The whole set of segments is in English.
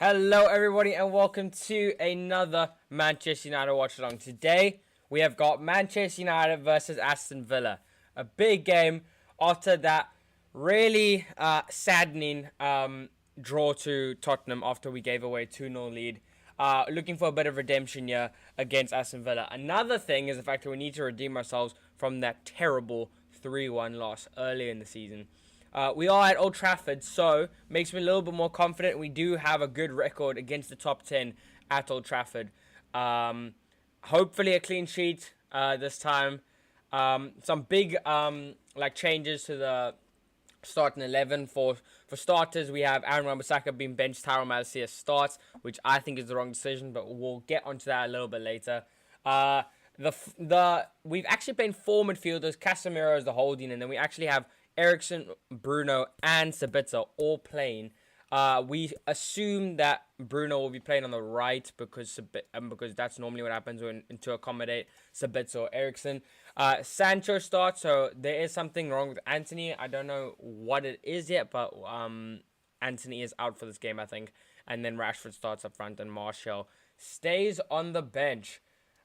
Hello, everybody, and welcome to another Manchester United watch along. Today, we have got Manchester United versus Aston Villa. A big game after that really saddening draw to Tottenham after we gave away a 2-0 lead. Looking for a bit of redemption here against Aston Villa. Another thing is the fact that we need to redeem ourselves from that terrible 3-1 loss earlier in the season. We are at Old Trafford, so makes me a little bit more confident. We do have a good record against the top 10 at Old Trafford. Hopefully a clean sheet this time. Some big changes to the starting 11. For starters, we have Aaron Wan-Bissaka being benched, Tyrell Malacia starts, which I think is the wrong decision, but we'll get onto that a little bit later. We've actually played 4 midfielders. Casemiro is the holding, and then we actually have Eriksen, Bruno, and Sabitzer all playing. We assume that Bruno will be playing on the right because that's normally what happens to accommodate Sabitzer or Eriksen. Sancho starts, so there is something wrong with Anthony. I don't know what it is yet, but Anthony is out for this game, I think. And then Rashford starts up front, and Martial stays on the bench.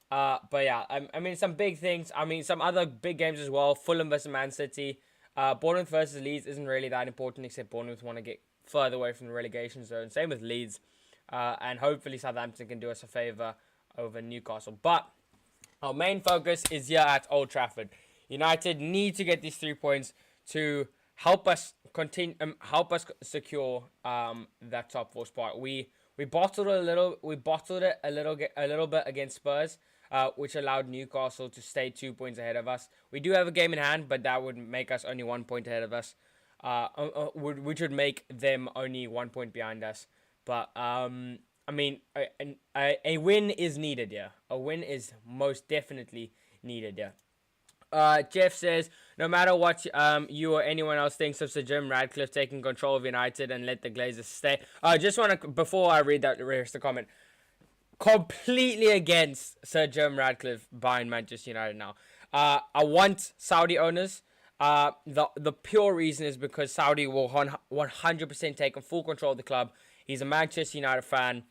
But yeah, I mean, some big things. I mean, some other big games as well. Fulham versus Man City. Bournemouth versus Leeds isn't really that important, except Bournemouth want to get further away from the relegation zone. Same with Leeds. And hopefully Southampton can do us a favour over Newcastle. But our main focus is here at Old Trafford. United need to get these 3 points to help us secure that top 4 spot. We bottled it a little bit against Spurs. Which allowed Newcastle to stay 2 points ahead of us. We do have a game in hand, but that would make us only 1 point ahead of us. Which would make them only 1 point behind us. But, I mean, a win is needed, yeah. A win is most definitely needed, yeah. Jeff says, no matter what you or anyone else thinks of Sir Jim Ratcliffe taking control of United and let the Glazers stay. I just want to, before I read that, here's the comment. Completely against Sir Jim Ratcliffe buying Manchester United now. I want Saudi owners. The pure reason is because Saudi will 100% take full control of the club. He's a Manchester United fan,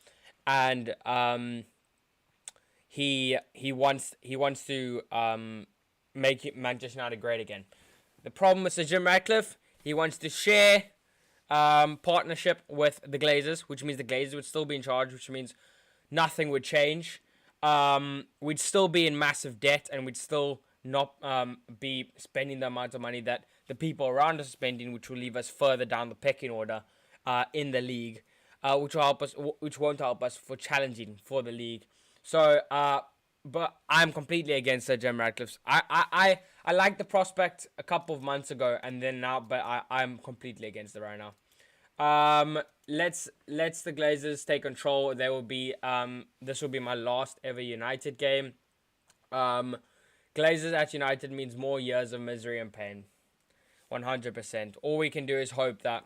and he wants to make Manchester United great again. The problem with Sir Jim Ratcliffe, he wants to share partnership with the Glazers, which means the Glazers would still be in charge, which means nothing would change. We'd still be in massive debt, and we'd still not be spending the amount of money that the people around us are spending, which will leave us further down the pecking order in the league, which won't help us for challenging for the league. So, but I'm completely against Sir Jim Ratcliffe's. I liked the prospect a couple of months ago, and then now, but I'm completely against it right now. Let's the Glazers take control. There will be this will be my last ever United game. Glazers at United means more years of misery and pain. 100%. All we can do is hope that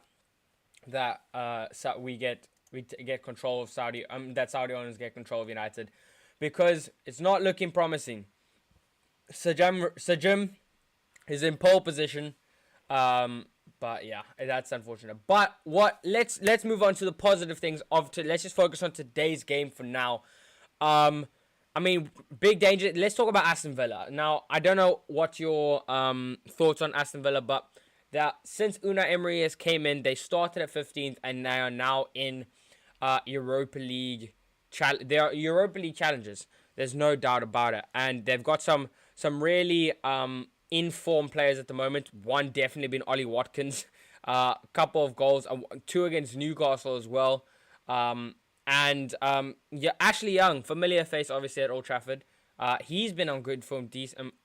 we get control of Saudi. That Saudi owners get control of United, because it's not looking promising. Sir Jim is in pole position. But yeah, that's unfortunate. But let's move on to the positive things let's just focus on today's game for now. I mean, big danger. Let's talk about Aston Villa. Now, I don't know what your thoughts on Aston Villa, but since Unai Emery has came in, they started at 15th and they are now in Europa League. They are Europa League challengers. There's no doubt about it, and they've got some really in-form players at the moment. One definitely been Ollie Watkins. A couple of goals, 2 against Newcastle as well. And Ashley Young, familiar face obviously at Old Trafford. He's been on good form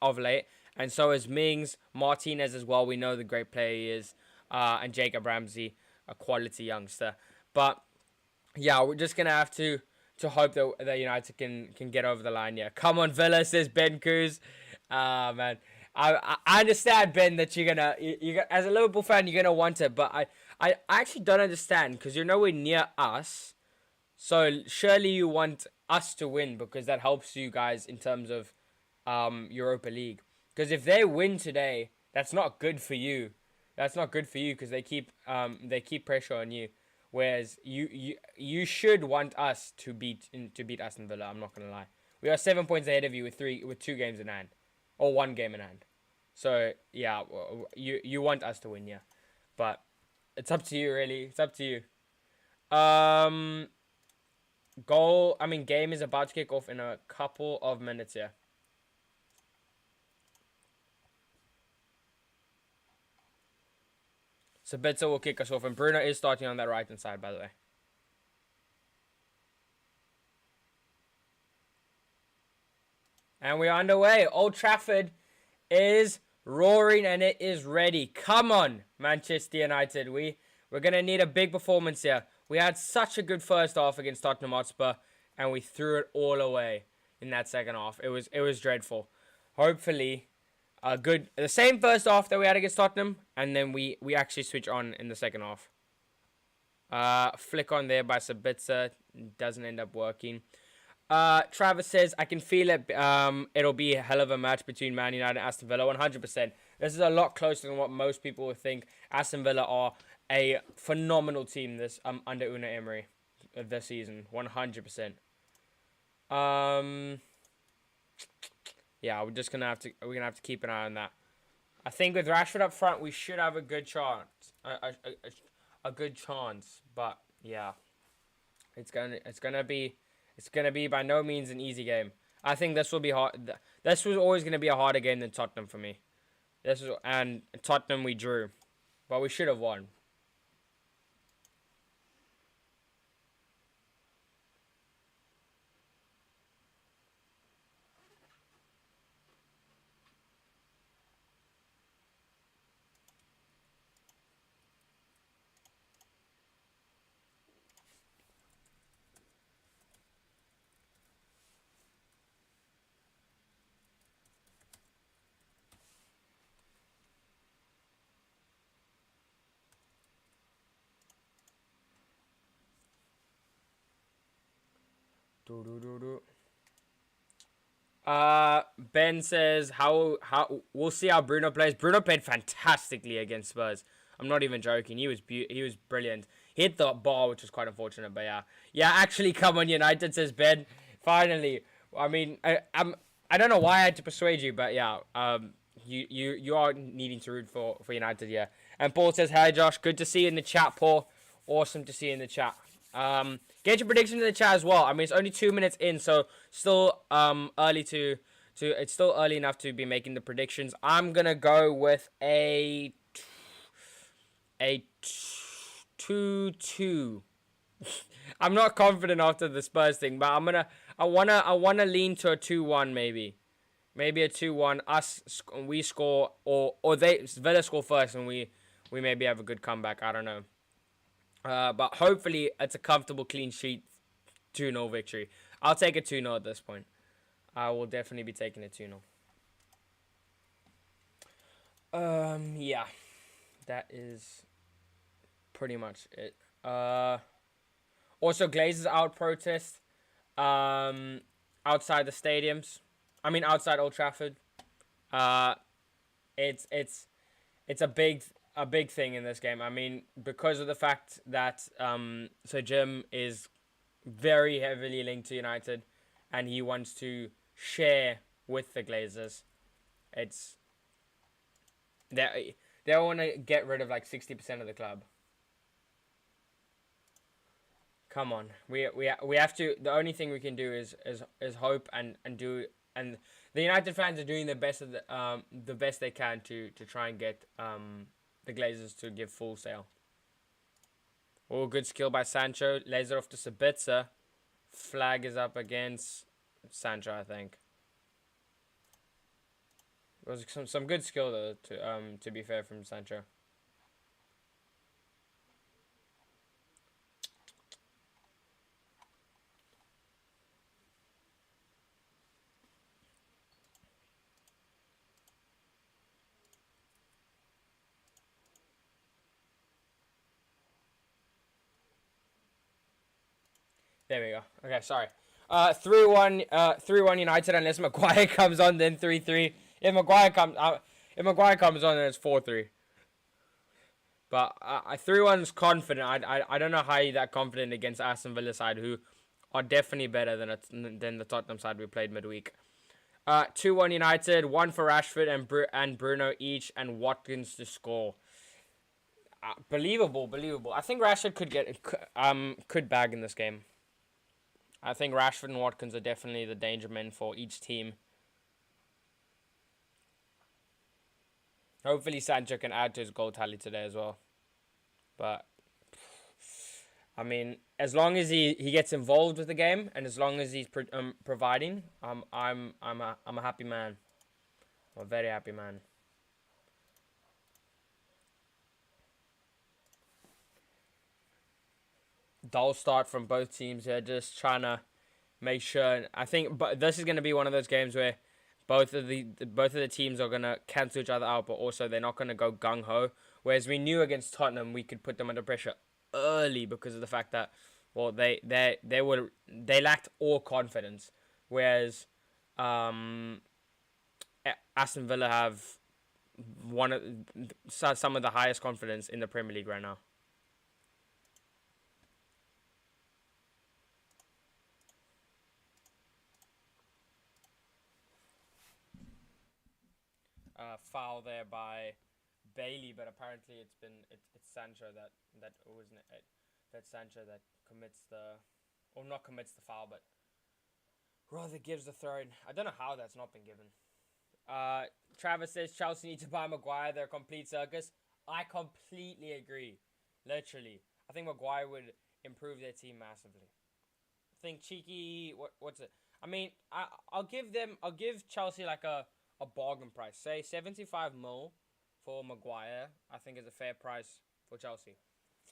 of late. And so is Mings, Martinez as well. We know the great player he is. And Jacob Ramsey, a quality youngster. But yeah, we're just going to have to hope that United can get over the line. Yeah, come on Villa, says Ben Cruz. Man. I understand, Ben, that you're gonna as a Liverpool fan you're gonna want it, but I actually don't understand, because you're nowhere near us, so surely you want us to win, because that helps you guys in terms of Europa League. Because if they win today, that's not good for you. That's not good for you, because they keep pressure on you. Whereas you should want us to beat Aston Villa. I'm not gonna lie. We are 7 points ahead of you with 2 games in hand, or 1 game in hand. So yeah, you want us to win, yeah. But it's up to you, really. It's up to you. Game is about to kick off in a couple of minutes here. Sabitzer will kick us off, and Bruno is starting on that right-hand side, by the way. And we're underway. Old Trafford is roaring, and it is ready. Come on, Manchester United. We're going to need a big performance here. We had such a good first half against Tottenham Hotspur, and we threw it all away in that second half. It was dreadful. Hopefully, the same first half that we had against Tottenham, and then we actually switch on in the second half. Flick on there by Sabitzer. Doesn't end up working. Travis says, I can feel it. It'll be a hell of a match between Man United and Aston Villa. 100%. This is a lot closer than what most people would think. Aston Villa are a phenomenal team this under Unai Emery this season. 100%. Yeah, we're gonna have to keep an eye on that. I think with Rashford up front, we should have a good chance. A good chance, but yeah, it's gonna be by no means an easy game. I think this will be hard. This was always gonna be a harder game than Tottenham for me. And Tottenham we drew, but we should have won. Ben says how we'll see how Bruno plays. Bruno played fantastically against Spurs. I'm not even joking. He was brilliant. He hit the bar, which was quite unfortunate, but yeah. Actually, come on, United, says Ben. Finally, I mean, I don't know why I had to persuade you, but yeah, you are needing to root for United, yeah. And Paul says, hi Josh, good to see you in the chat, Paul. Awesome to see you in the chat. Get your predictions in the chat as well. I mean, it's only 2 minutes in, so still early it's still early enough to be making the predictions. I'm gonna go with a 2-2. I'm not confident after the Spurs thing, but I wanna lean to a 2-1 maybe. Maybe a 2-1. We score, or Villa score first, and we maybe have a good comeback. I don't know. But hopefully it's a comfortable clean sheet 2-0 victory. I'll take a 2-0 at this point. I will definitely be taking a 2-0. Yeah. That is pretty much it. Also, Glazers out protest outside the stadiums. I mean, outside Old Trafford. It's a big thing in this game. I mean, because of the fact that Sir Jim is very heavily linked to United, and he wants to share with the Glazers. They want to get rid of like 60% of the club. Come on, we have to. The only thing we can do is hope and do. And the United fans are doing the best of the best they can to try and get the Glazers to give full sale. Oh, good skill by Sancho. Laser off to Sabitzer. Flag is up against Sancho, I think. It was some good skill though, to be fair, from Sancho. There we go. Okay, sorry. 3-1 United unless Maguire comes on, then 3-3. If Maguire comes on, then it's 4-3. But 3-1's confident. I don't know how you're that confident against Aston Villa side, who are definitely better than the Tottenham side we played midweek. 2-1 United, one for Rashford and Bruno each, and Watkins to score. Believable. I think Rashford could bag in this game. I think Rashford and Watkins are definitely the danger men for each team. Hopefully Sancho can add to his goal tally today as well. But I mean, as long as he gets involved with the game and as long as he's providing, I'm a happy man. I'm a very happy man. Dull start from both teams here, just trying to make sure. I think, but this is going to be one of those games where both of the teams are going to cancel each other out, but also they're not going to go gung ho. Whereas we knew against Tottenham we could put them under pressure early because of the fact that, well, they lacked all confidence, whereas Aston Villa have some of the highest confidence in the Premier League right now. Foul there by Bailey, but apparently it's Sancho that wasn't it, that Sancho that commits the, or not commits the foul, but rather gives the throw in. I don't know how that's not been given. Travis says Chelsea need to buy Maguire. They're a complete circus. I completely agree. Literally, I think Maguire would improve their team massively. I think cheeky. What's it? I mean, I'll give Chelsea like a bargain price. Say 75 mil for Maguire. I think is a fair price for Chelsea.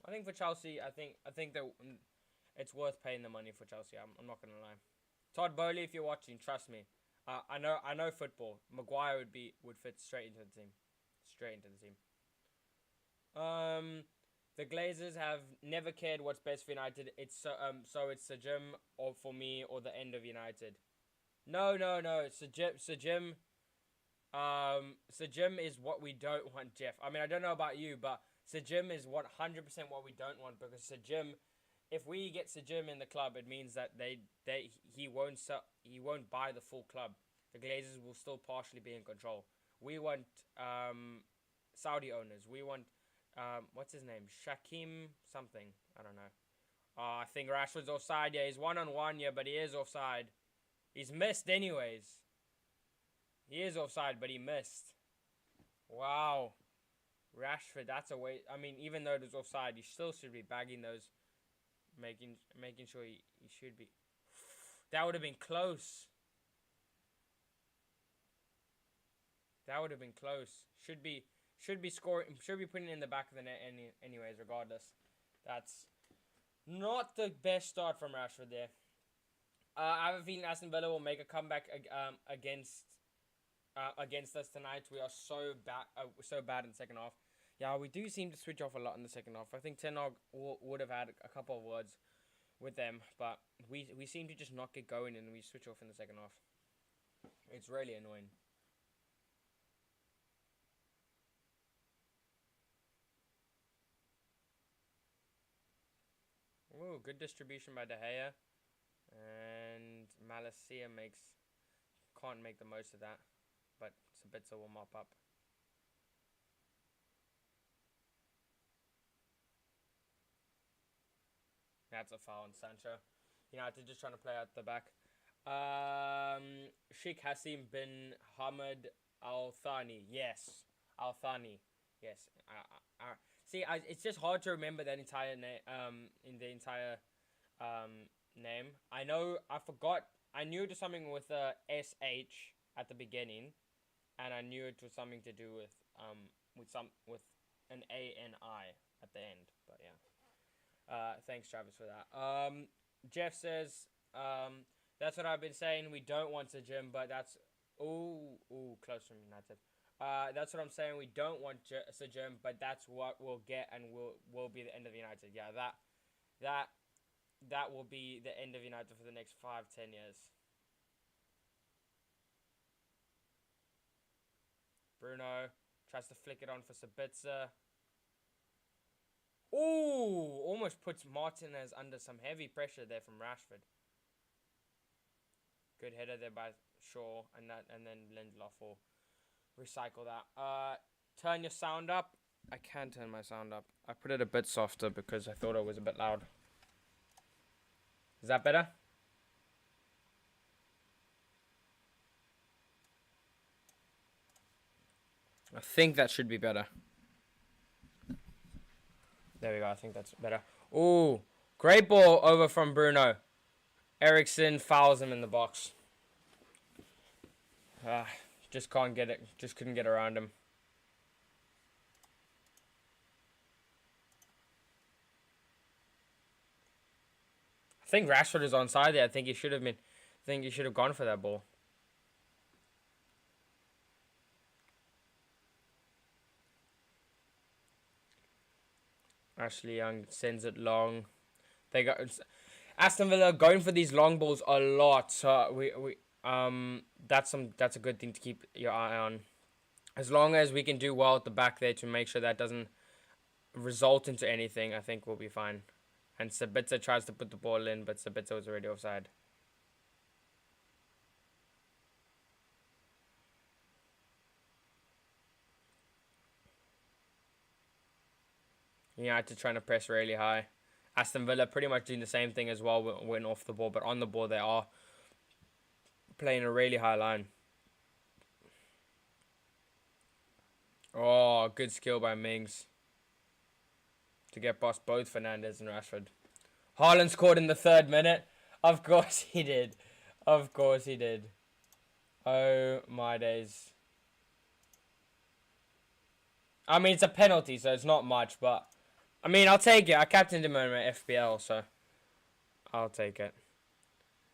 I think for Chelsea, I think that it's worth paying the money for Chelsea. I'm not gonna lie. Todd Bowley, if you're watching, trust me. I know football. Maguire would fit straight into the team. Straight into the team. The Glazers have never cared what's best for United. So it's Sir Jim or for me or the end of United. No. Sir Jim. Sir Jim is what we don't want, Jeff. I mean, I don't know about you, but Sir Jim is 100% what we don't want because Sir Jim, if we get Sir Jim in the club, it means that he won't buy the full club. The Glazers will still partially be in control. We want Saudi owners. We want what's his name? Shakim something. I don't know. I think Rashford's offside. Yeah, he's 1-on-1. Yeah, but he is offside. He's missed anyways. He is offside, but he missed. Wow. Rashford, that's a way. I mean, even though it was offside, he still should be bagging those. Making sure he should be. That would have been close. That would have been close. Should be scoring. Should be putting it in the back of the net anyways, regardless. That's not the best start from Rashford there. I have a feeling Aston Villa will make a comeback against us tonight. We are so bad in the second half. Yeah, we do seem to switch off a lot in the second half. I think Ten Hag would have had a couple of words with them, but we seem to just not get going and we switch off in the second half. It's really annoying. Ooh, good distribution by De Gea. And Malacia can't make the most of that. But Sabitzer will mop up. That's a foul on Sancho. United just trying to play out the back. Sheikh Hassim bin Hamad Al Thani. Yes. Al Thani. Yes. See, it's just hard to remember that entire name. In the entire name. I forgot. I knew it was something with a SH at the beginning, and I knew it was something to do with an ANI at the end. But yeah. Thanks, Travis, for that. Jeff says, that's what I've been saying. We don't want Sir Jim, but that's close from United. That's what I'm saying. We don't want Sir Jim, but that's what we'll get, and will be the end of United. Yeah, that will be the end of United for the next 5-10 years. Bruno tries to flick it on for Sabitzer. Ooh, almost puts Martinez under some heavy pressure there from Rashford. Good header there by Shaw, and then Lindelof will recycle that. Turn your sound up. I can turn my sound up. I put it a bit softer because I thought it was a bit loud. Is that better? I think that should be better. There we go. I think that's better. Ooh, great ball over from Bruno. Eriksen fouls him in the box. Just can't get it. Just couldn't get around him. I think Rashford is onside there. I think he should have been. I think he should have gone for that ball. Ashley Young sends it long. They got Aston Villa going for these long balls a lot. So that's a good thing to keep your eye on. As long as we can do well at the back there to make sure that doesn't result into anything, I think we'll be fine. And Sabitzer tries to put the ball in, but Sabitzer was already offside. United trying to press really high. Aston Villa pretty much doing the same thing as well when off the ball, but on the ball they are playing a really high line. Oh, good skill by Mings to get past both Fernandes and Rashford. Haaland scored in the 3rd minute. Of course he did. Of course he did. Oh my days. I mean, it's a penalty, so it's not much, but I mean, I'll take it. I captained him in my FPL, so I'll take it.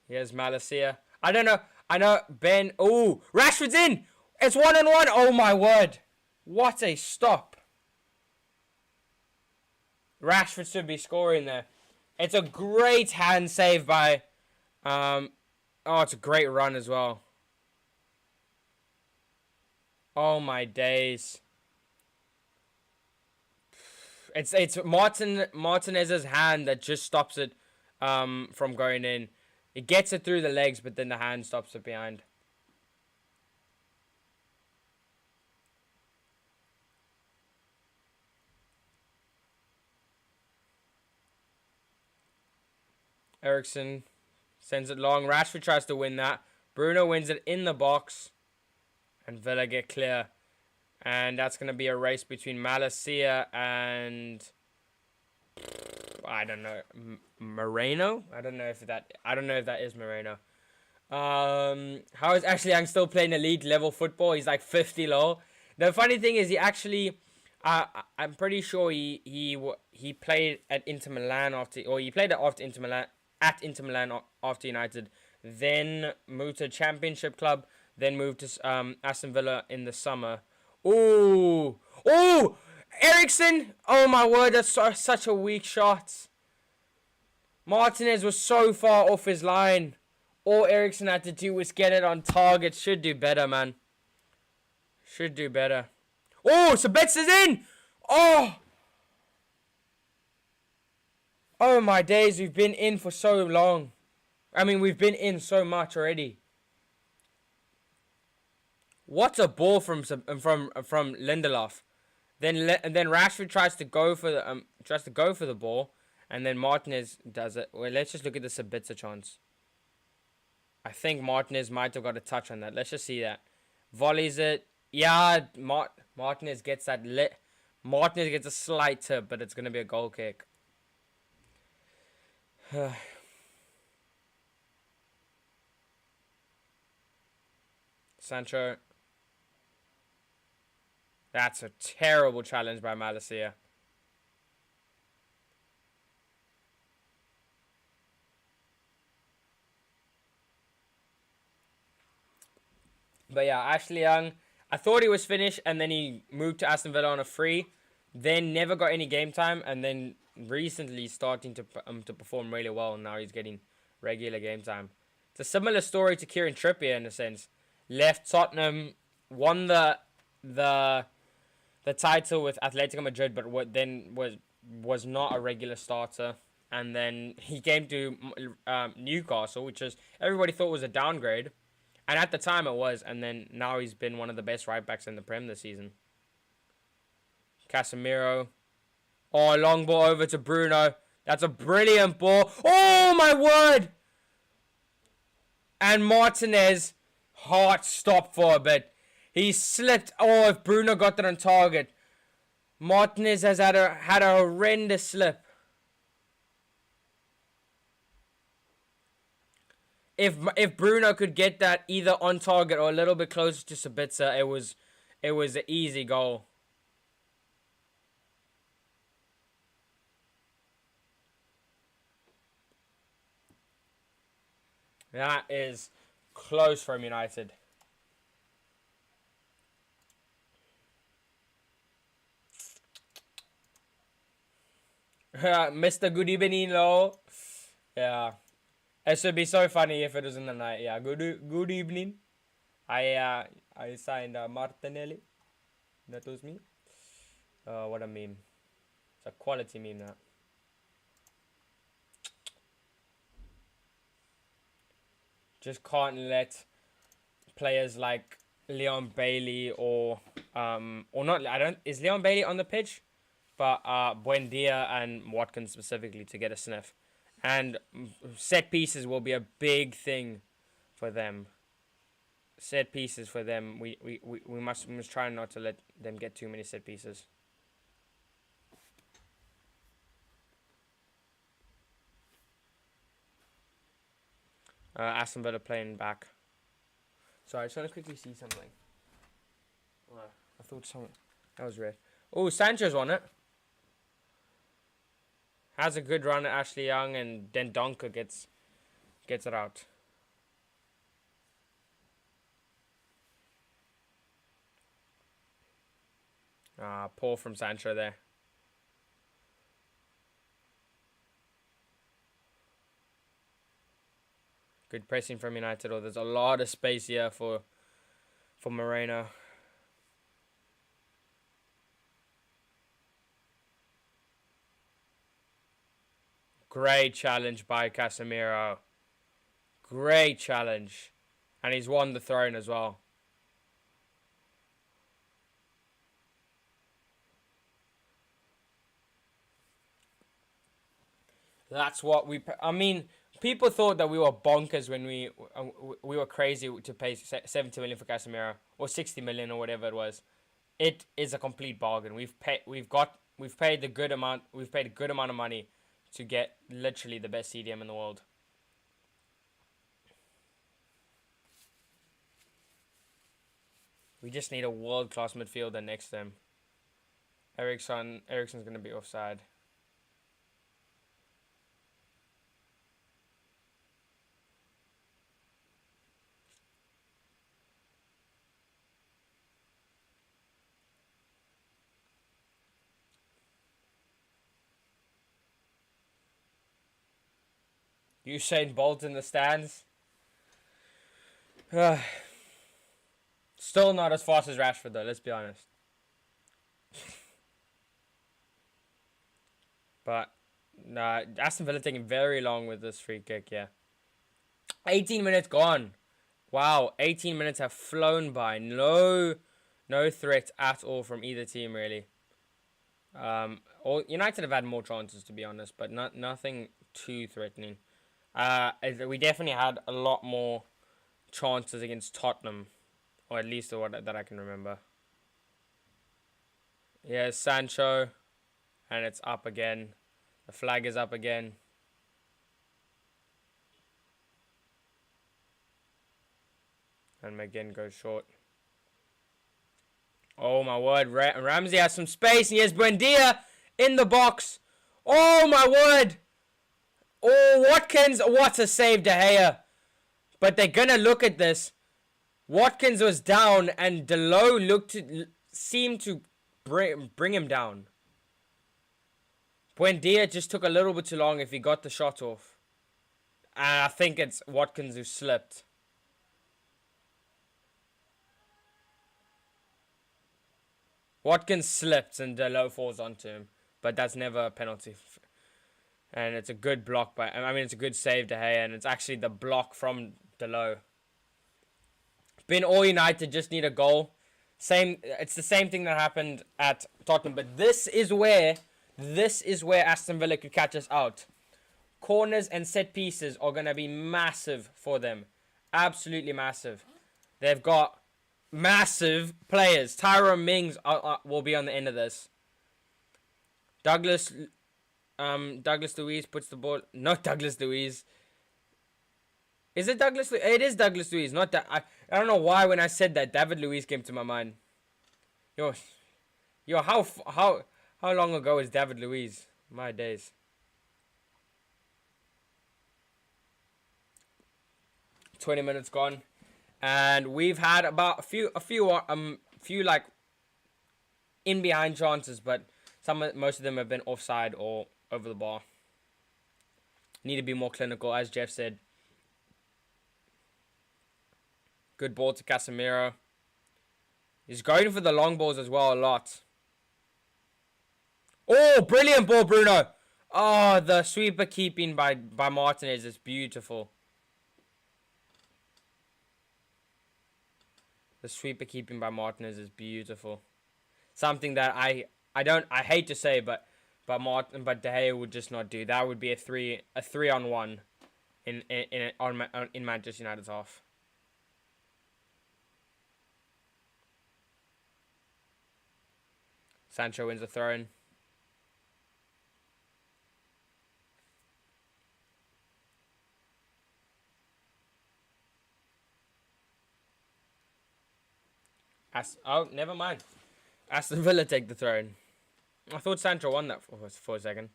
Here's Malacia. I don't know. I know Ben. Ooh, Rashford's in. It's 1-on-1. Oh my word. What a stop. Rashford should be scoring there. It's a great hand save by... oh, it's a great run as well. Oh my days. It's Martinez's hand that just stops it from going in. It gets it through the legs, but then the hand stops it behind. Eriksen sends it long. Rashford tries to win that. Bruno wins it in the box. And Villa get clear. And that's going to be a race between Malacia and... I don't know. Moreno? I don't know if that is Moreno. How is Ashley Young still playing elite level football? He's like 50 low. The funny thing is he actually... I'm pretty sure he played at Inter Milan he played after Inter Milan after United, then moved to a Championship club, then moved to Aston Villa in the summer. Ooh, Eriksen! Oh my word, that's such a weak shot. Martinez was so far off his line. All Eriksen had to do was get it on target. Should do better, man. Should do better. Oh, Sabitz is in! Oh! Oh my days, we've been in for so long. I mean, we've been in so much already. What a ball from Lindelof. Then Rashford tries to go for the ball, and then Martinez does it. Well, let's just look at the Sabitzer chance. I think Martinez might have got a touch on that. Let's just see that. Volleys it. Yeah, Martinez gets that Martinez gets a slight tip, but it's gonna be a goal kick. Sancho. That's a terrible challenge by Malacia. But yeah, Ashley Young, I thought he was finished, and then he moved to Aston Villa on a free, then never got any game time, and then recently starting to perform really well, and now he's getting regular game time. It's a similar story to Kieran Trippier in a sense. Left Tottenham, won the title with Atletico Madrid, but then was was not a regular starter, and then he came to Newcastle, which is everybody thought was a downgrade, and at the time it was. And then now he's been one of the best right backs in the Prem this season. Casemiro, oh, long ball over to Bruno. That's a brilliant ball. Oh my word! And Martinez, heart stopped for a bit. He slipped. Oh, if Bruno got that on target. Martinez has had a horrendous slip. If Bruno could get that either on target or a little bit closer to Sabitzer, it was an easy goal. That is close from United. Mr. Good evening, Lo. Yeah. It would be so funny if it was in the night. Yeah, good evening. I signed Martinelli. That was me. What a meme. It's a quality meme now. Just can't let players like Leon Bailey or not. Is Leon Bailey on the pitch? But Buendia and Watkins specifically to get a sniff. And set pieces will be a big thing for them. Set pieces for them. We must try not to let them get too many set pieces. Aston Villa playing back. Sorry, I just want to quickly see something. I thought something that was red. Oh, Sancho's on it. Has a good run at Ashley Young, and then Donker gets it out. Poor from Sancho there. Good pressing from United. Oh, there's a lot of space here for Moreno. Great challenge by Casemiro. Great challenge. And he's won the throne as well. That's what I mean, people thought that we were bonkers when we were crazy to pay 70 million for Casemiro, or 60 million, or whatever it was. It is a complete bargain. We've paid a good amount of money to get literally the best CDM in the world. We just need a world-class midfielder next to him. Eriksen's going to be offside. Usain Bolt in the stands. Still not as fast as Rashford though, let's be honest. But nah, Aston Villa taking very long with this free kick, yeah. 18 minutes gone. Wow, 18 minutes have flown by. No threat at all from either team really. United have had more chances to be honest, but nothing too threatening. We definitely had a lot more chances against Tottenham, or at least that I can remember. Yeah, Sancho, and it's up again. The flag is up again. And McGinn goes short. Oh my word, Ramsey has some space, and he has Buendia in the box. Oh my word. Oh, Watkins, what a save, De Gea. But they're going to look at this. Watkins was down, and Delo seemed to bring him down. Buendia just took a little bit too long if he got the shot off. And I think it's Watkins who slipped. Watkins slipped, and Delo falls onto him. but that's never a penalty. And it's a good block it's a good save De Gea, and it's actually the block from Delo. Been all United, just need a goal. It's the same thing that happened at Tottenham, but this is where Aston Villa could catch us out. Corners and set pieces are going to be massive for them. Absolutely massive. They've got massive players. Tyrone Mings will be on the end of this. Douglas Luiz puts the ball... Not Douglas Luiz. Is it Douglas Luiz? It is Douglas Luiz. Not that. I don't know why when I said that, David Luiz came to my mind. Yo, how long ago is David Luiz? My days. 20 minutes gone, and we've had about a few like in behind chances, but most of them have been offside or over the bar. Need to be more clinical, as Jeff said. Good ball to Casemiro. He's going for the long balls as well a lot. Oh, brilliant ball, Bruno. Oh, the sweeper keeping by Martinez is beautiful. The sweeper keeping by Martinez is beautiful. Something that I hate to say, but De Gea would just not do. That would be a 3-on-1 in Manchester United's half. Sancho wins the throw-in. Never mind. Aston Villa take the throw-in. I thought Sancho won that for a second.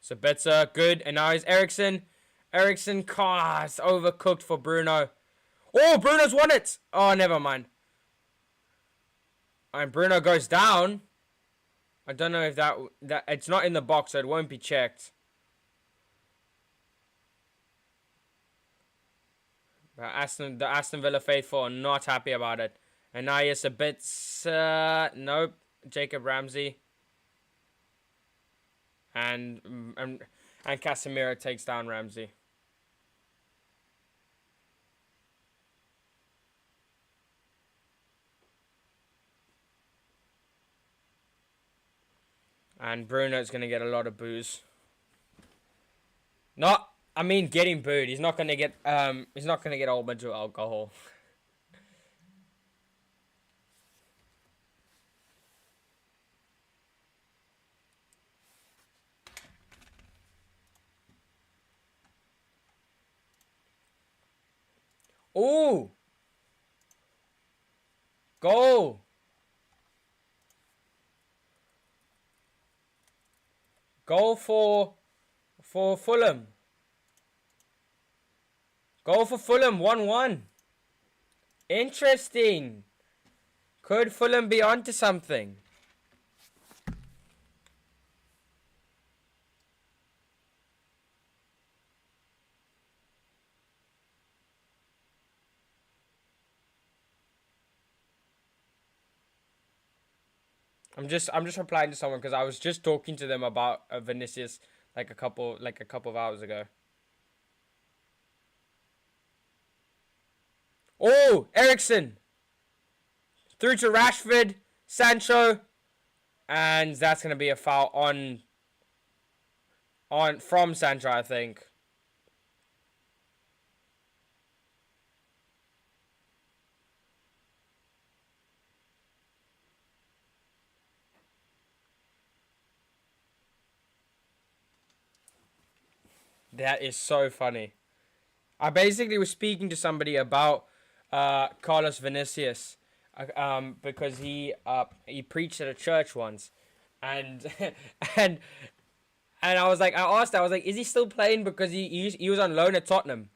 Sabitzer, good. And now he's Eriksen. Eriksen, it's overcooked for Bruno. Oh, Bruno's won it. Oh, never mind. And Bruno goes down. I don't know if that it's not in the box, so it won't be checked. But the Aston Villa faithful are not happy about it. And now it's a bit... nope. Jacob Ramsey. And Casemiro takes down Ramsey. And Bruno's going to get a lot of boos. Getting booed. He's not going to get a whole bunch of alcohol. Ooh! Goal! Goal for Fulham. Goal for Fulham, 1-1. Interesting. Could Fulham be onto something? I'm just replying to someone because I was just talking to them about Vinicius like a couple of hours ago. Oh, Eriksen. Through to Rashford, Sancho, and that's going to be a foul from Sancho, I think. That is so funny. I basically was speaking to somebody about Carlos Vinicius because he preached at a church once, and and I was like, I was like, is he still playing? Because he was on loan at Tottenham.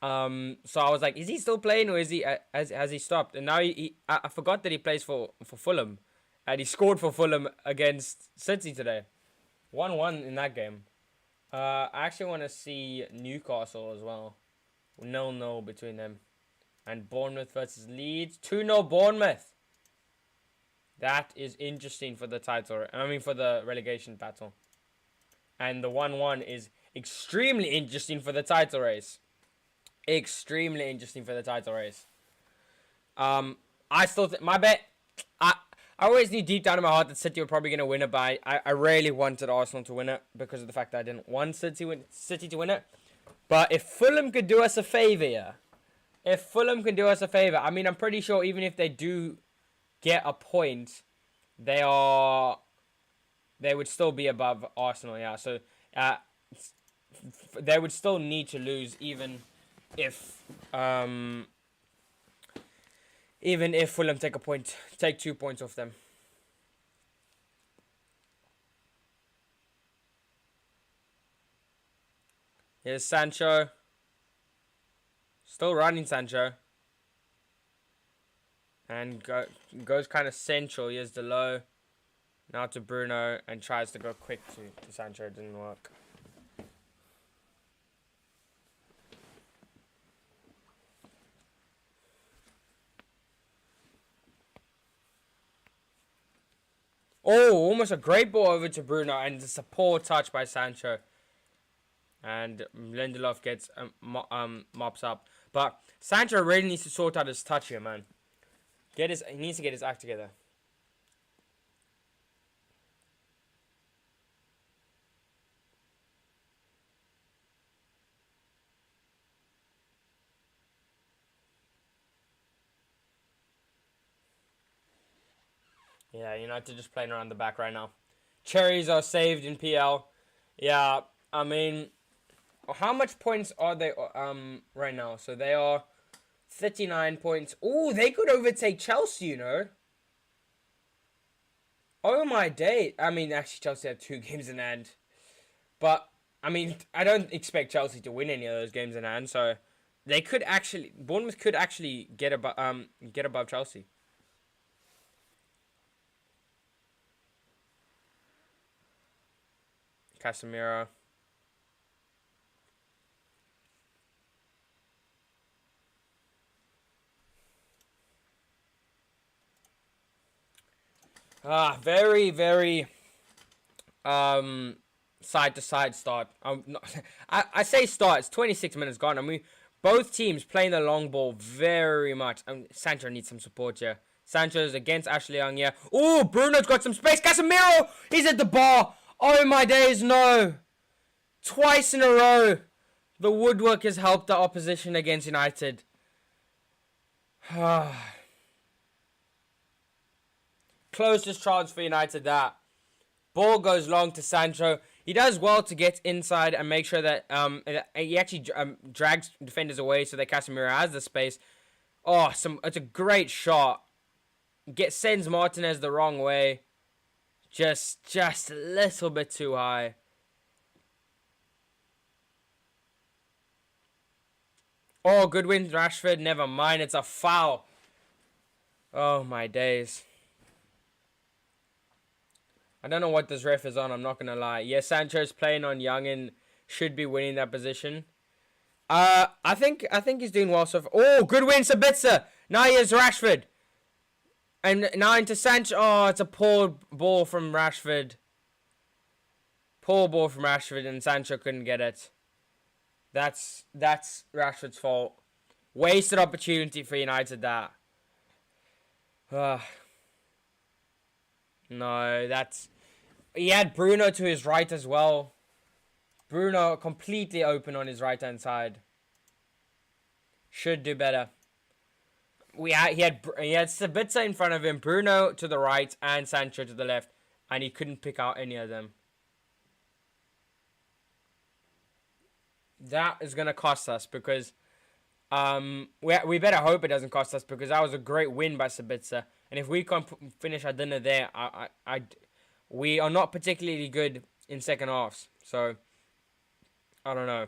So I was like, is he still playing, or is he has he stopped? And now I forgot that he plays for Fulham, and he scored for Fulham against City today, 1-1 in that game. I actually want to see Newcastle as well. 0-0 between them. And Bournemouth versus Leeds. 2-0 Bournemouth. That is interesting for the title. I mean, for the relegation battle. And the 1-1 is extremely interesting for the title race. Extremely interesting for the title race. I still think my bet. I always knew deep down in my heart that City were probably going to win it, but I really wanted Arsenal to win it because of the fact that I didn't want City to win it. But if Fulham could do us a favour, I mean, I'm pretty sure even if they do get a point, they would still be above Arsenal, yeah. So they would still need to lose even if Fulham take 2 points off them. Here's Sancho. Still running Sancho. And goes kind of central. Here's the low. Now to Bruno and tries to go quick to Sancho. It didn't work. Oh, almost a great ball over to Bruno, and it's a poor touch by Sancho. And Lindelof gets mops up. But Sancho really needs to sort out his touch here, man. He needs to get his act together. Yeah, United just playing around the back right now. Cherries are saved in PL. Yeah, I mean, how much points are they right now? So they are 39 points. Oh, they could overtake Chelsea, Oh my day. I mean, actually, Chelsea have 2 games in hand. But, I mean, I don't expect Chelsea to win any of those games in hand. So, Bournemouth could actually get above Chelsea. Casemiro. Very, very side to side start. I say start. It's 26 minutes gone. I mean, both teams playing the long ball very much. Sancho needs some support here. Sancho's against Ashley Young here. Oh, Bruno's got some space. Casemiro, he's at the bar. Oh my days, no. Twice in a row, the woodwork has helped the opposition against United. Closest chance for United that. Ball goes long to Sancho. He does well to get inside and make sure that he actually drags defenders away so that Casemiro has the space. Oh, it's a great shot. Sends Martinez the wrong way. Just a little bit too high. Oh, good win, Rashford. Never mind, it's a foul. Oh, my days. I don't know what this ref is on, I'm not going to lie. Yeah, Sancho's playing on Young and should be winning that position. I think he's doing well so far. Oh, good win, Sabitzer. Now here's Rashford. And now into Sancho. Oh, it's a poor ball from Rashford. Poor ball from Rashford, and Sancho couldn't get it. That's Rashford's fault. Wasted opportunity for United, that. No, he had Bruno to his right as well. Bruno completely open on his right-hand side. Should do better. He had Sabitzer in front of him, Bruno to the right, and Sancho to the left, and he couldn't pick out any of them. That is gonna cost us because we better hope it doesn't cost us, because that was a great win by Sabitzer, and if we can't finish our dinner there, we are not particularly good in second halves. So I don't know.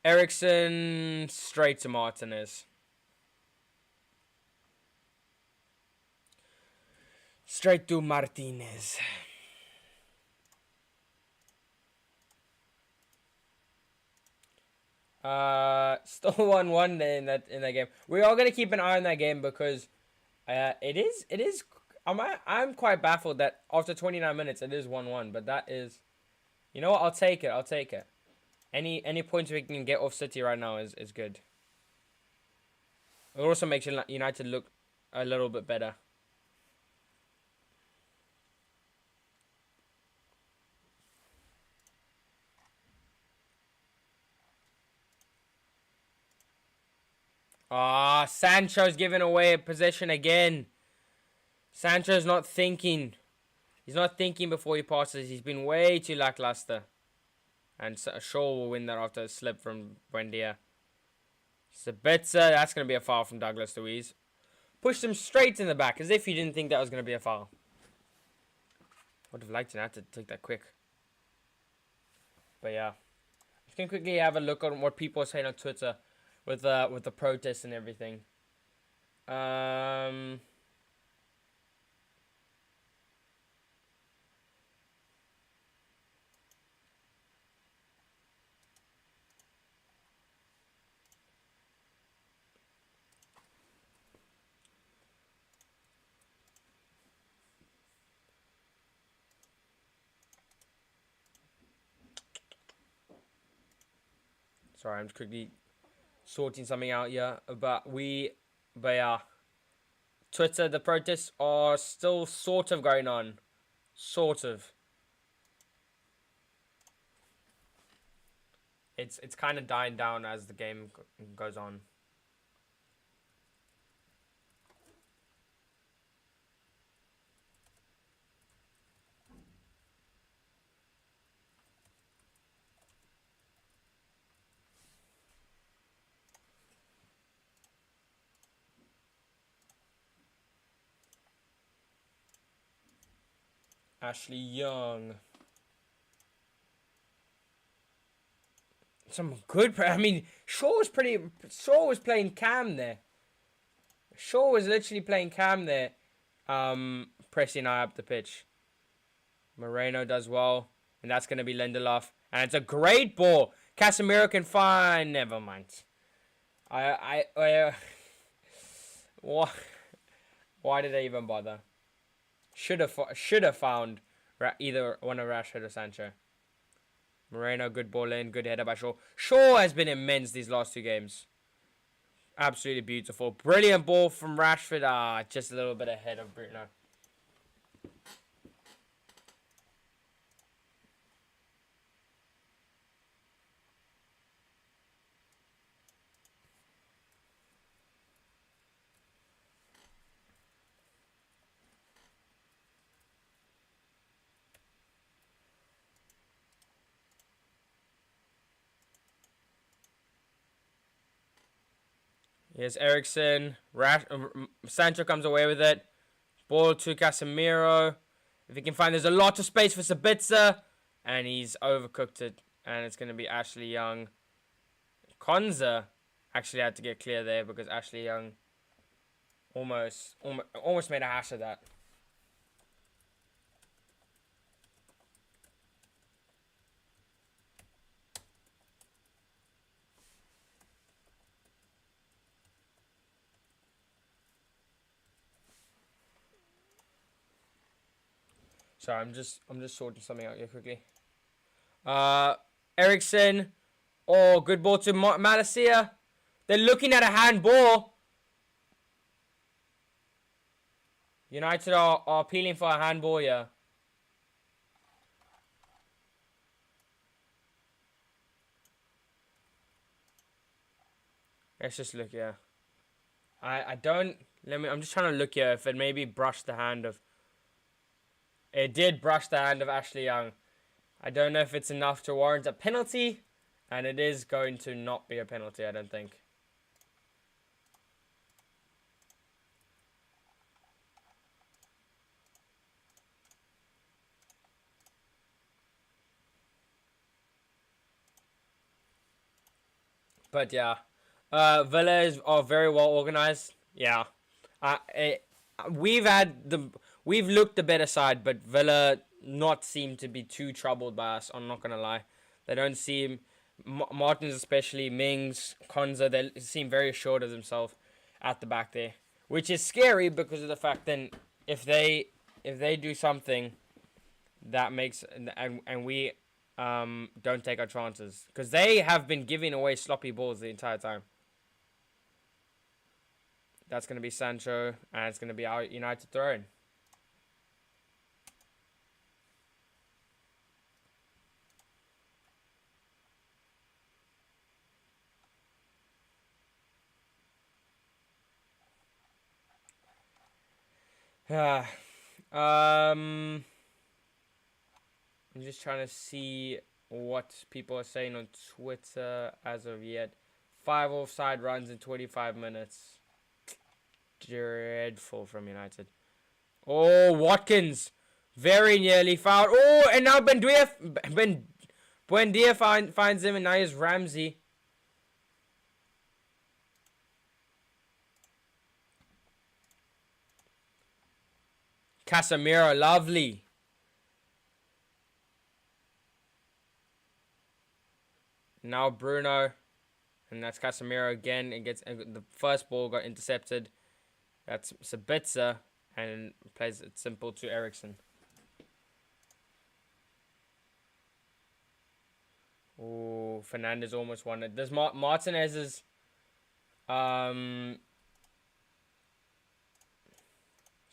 Eriksen straight to Martinez. Straight to Martinez. Still 1-1 in that game. We are gonna keep an eye on that game because It is. I'm quite baffled that after 29 minutes it is 1-1, but that is, you know what? I'll take it. I'll take it. Any points we can get off City right now is good. It also makes United look a little bit better. Ah, Sancho's giving away a possession again. Sancho's not thinking. He's not thinking before he passes. He's been way too lackluster. And Shaw will win that after a slip from Buendia. Sabitzer, that's going to be a foul from Douglas Luiz. Pushed him straight in the back, as if he didn't think that was going to be a foul. Would have liked to take that quick. But yeah. You can quickly have a look on what people are saying on Twitter with the protests and everything. Sorry, I'm just quickly sorting something out here. But yeah. Twitter, the protests are still sort of going on. Sort of. It's kind of dying down as the game goes on. Ashley Young. Some good. I mean, Shaw was playing cam there. Shaw was literally playing cam there. Pressing high up the pitch. Moreno does well, and that's gonna be Lindelof, and it's a great ball. Casemiro can find. Never mind. Why did I even bother? Should have found either one of Rashford or Sancho. Moreno, good ball in, good header by Shaw. Shaw has been immense these last two games. Absolutely beautiful. Brilliant ball from Rashford. Just a little bit ahead of Bruno. Here's Eriksen. Sancho comes away with it. Ball to Casemiro. If he can find, there's a lot of space for Sabitzer. And he's overcooked it. And it's going to be Ashley Young. Konza actually had to get clear there because Ashley Young almost made a hash of that. Sorry, I'm just sorting something out here quickly. Eriksen. Oh, good ball to Malacia. They're looking at a handball. United are appealing for a handball here. Let's just look here. I'm just trying to look here if it maybe brushed the hand of. It did brush the hand of Ashley Young. I don't know if it's enough to warrant a penalty. And it is going to not be a penalty, I don't think. But yeah. Villa are very well organized. Yeah. We've looked the better side, but Villa not seem to be too troubled by us. I'm not gonna lie, they don't seem. Martins especially, Mings, Konza, they seem very assured of themselves at the back there. which is scary because of the fact then if they do something that makes and we don't take our chances, because they have been giving away sloppy balls the entire time. That's going to be Sancho, and it's going to be our United throw-in. I'm just trying to see what people are saying on Twitter as of yet. 5 offside runs in 25 minutes. Dreadful from United. Oh, Watkins. Very nearly fouled. Oh, and now Buendia finds him, and now here's Ramsey. Casemiro, lovely. Now Bruno. And that's Casemiro again. It gets the first ball got intercepted. That's Sabitzer, and plays it simple to Ericsson. Oh, Fernandez almost won it. There's Martinez's sorry,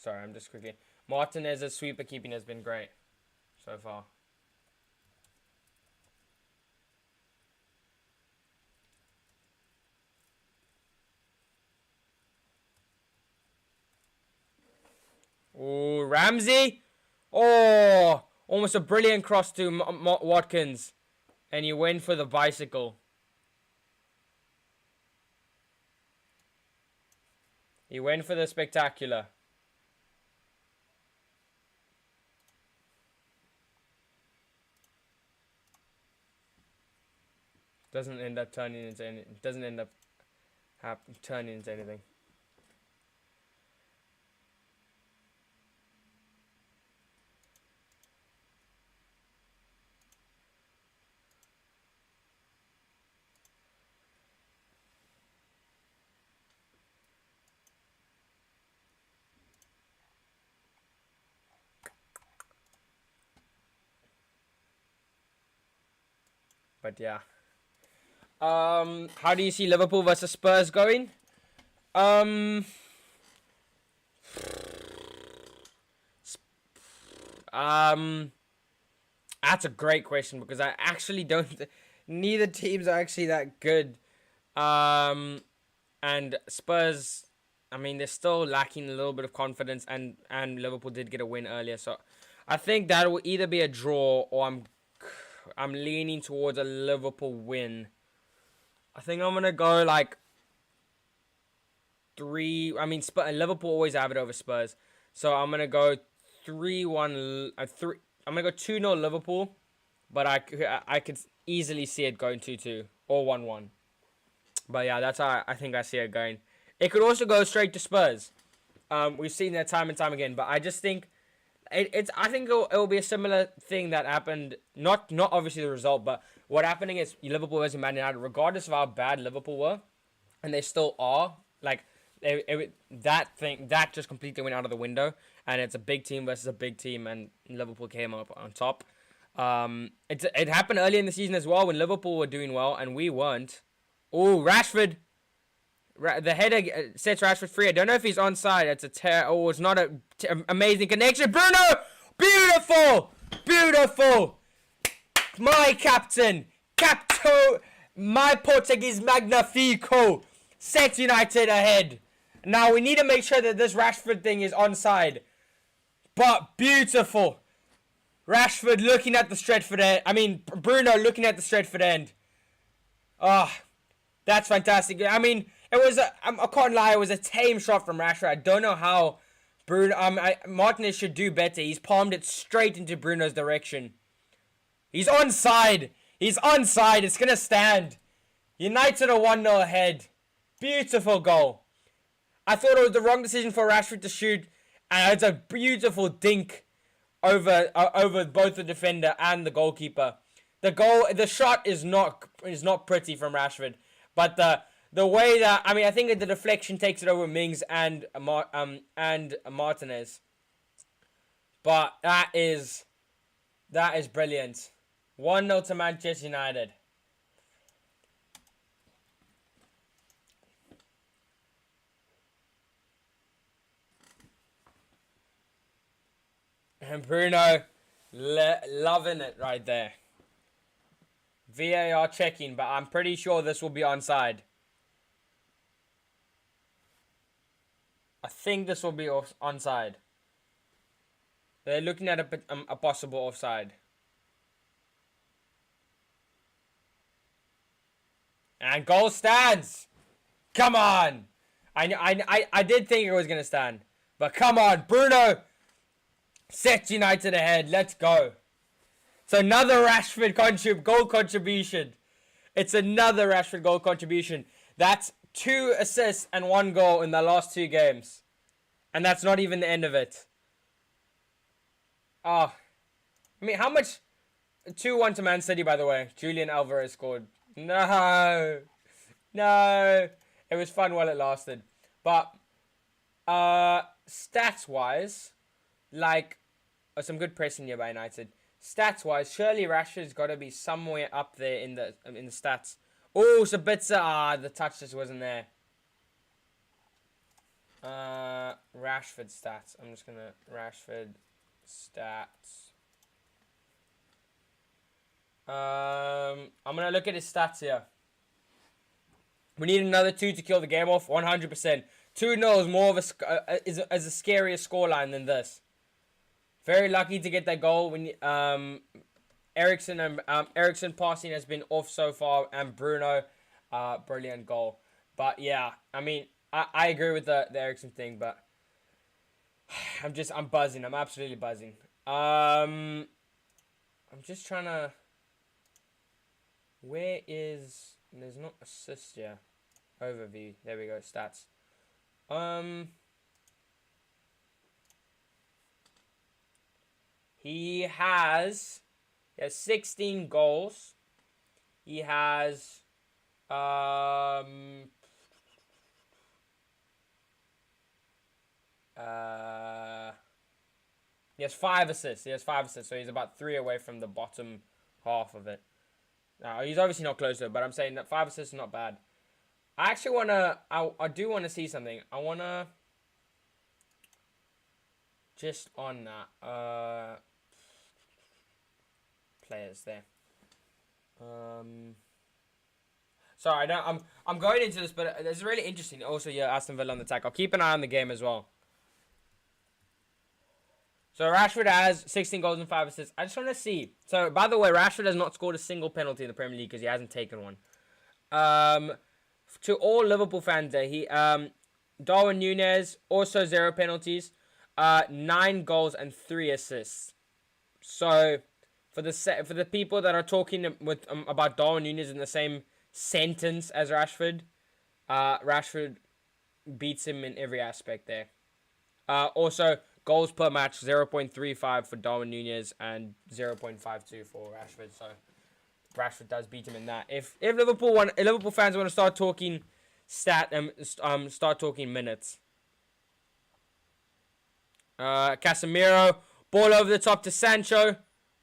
I'm just quickly. Martinez's sweeper keeping has been great so far. Oh, Ramsey. Oh, almost a brilliant cross to Watkins. And you win for the bicycle. He went for the spectacular. Doesn't end up turning into anything. Doesn't end up turning into anything. But yeah. How do you see Liverpool versus Spurs going? That's a great question, because I actually don't. Neither teams are actually that good. And Spurs, I mean, they're still lacking a little bit of confidence, and Liverpool did get a win earlier, so I think that will either be a draw, or I'm leaning towards a Liverpool win. I think I'm gonna go like 3. I mean, Liverpool always have it over Spurs, so I'm gonna go 3-1. I'm gonna go 2-0 Liverpool, but I could easily see it going 2-2 or 1-1. But yeah, that's how I think I see it going. It could also go straight to Spurs. We've seen that time and time again, but I just think I think it'll be a similar thing that happened. Not obviously the result, but what happening is Liverpool versus Man United, regardless of how bad Liverpool were, and they still are. Like that just completely went out of the window, and it's a big team versus a big team, and Liverpool came up on top. It happened early in the season as well when Liverpool were doing well and we weren't. Oh, Rashford. The header sets Rashford free. I don't know if he's onside. It's it's not a amazing connection. Bruno! Beautiful! Beautiful! My captain! My Portuguese Magnifico! Sets United ahead. Now we need to make sure that this Rashford thing is onside. But beautiful. Rashford looking at the Stretford end. I mean, Bruno looking at the Stretford end. Ah, that's fantastic. I mean, I can't lie, it was a tame shot from Rashford. I don't know how Martinez should do better. He's palmed it straight into Bruno's direction. He's onside. He's onside. It's going to stand. United are 1-0 ahead. Beautiful goal. I thought it was the wrong decision for Rashford to shoot. And it's a beautiful dink over both the defender and the goalkeeper. The shot is not pretty from Rashford. But the way that I think that the deflection takes it over Mings and Martinez, but that is brilliant. 1-0 to Manchester United. And Bruno loving it right there. VAR checking, but I'm pretty sure this will be onside. I think this will be onside. They're looking at a possible offside. And goal stands. Come on. I did think it was going to stand. But come on, Bruno. Set United ahead. Let's go. It's another Rashford goal contribution. It's another Rashford goal contribution. That's 2 assists and 1 goal in the last 2 games. And that's not even the end of it. Oh. I mean, how much... 2-1 to Man City, by the way. Julian Alvarez scored. No. No. It was fun while it lasted. But, stats-wise, like, some good pressing here by United. Stats-wise, surely Rashford's got to be somewhere up there in the stats. Oh, Sabitzer. The touch just wasn't there. Rashford stats. I'm just going to... Rashford stats. I'm going to look at his stats here. We need another 2 to kill the game off. 100%. 2-0 is more of is a scarier scoreline than this. Very lucky to get that goal. When Eriksen passing has been off so far, and Bruno, brilliant goal. But yeah, I mean, I agree with the Eriksen thing, but I'm buzzing. I'm absolutely buzzing. I'm just trying to. Where is? There's not assist here. Overview. There we go. Stats. He has 16 goals. He has he has 5 assists. So he's about 3 away from the bottom half of it. Now, he's obviously not close to it, but I'm saying that 5 assists is not bad. I actually I do want to see something. I want to just on that players there. Sorry, I'm going into this, but it's really interesting. Also, yeah, Aston Villa on the attack. I'll keep an eye on the game as well. So Rashford has 16 goals and 5 assists. I just want to see. So, by the way, Rashford has not scored a single penalty in the Premier League because he hasn't taken one. To all Liverpool fans there, Darwin Núñez, also 0 penalties, 9 goals and 3 assists. So, for the people that are talking about Darwin Núñez in the same sentence as Rashford, Rashford beats him in every aspect there. Also, goals per match, 0.35 for Darwin Núñez and 0.52 for Rashford. So Rashford does beat him in that. If Liverpool fans want to start talking start talking minutes. Casemiro, ball over the top to Sancho.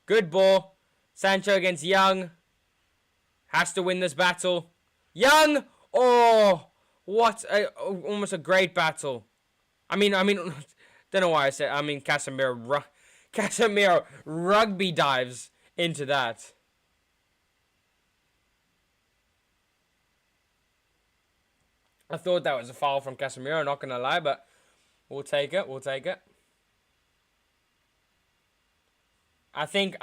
Good ball. Sancho against Young. Has to win this battle. Young! Oh, almost a great battle. I mean, don't know why I said. Casemiro rugby dives into that. I thought that was a foul from Casemiro. Not gonna lie, but we'll take it. I think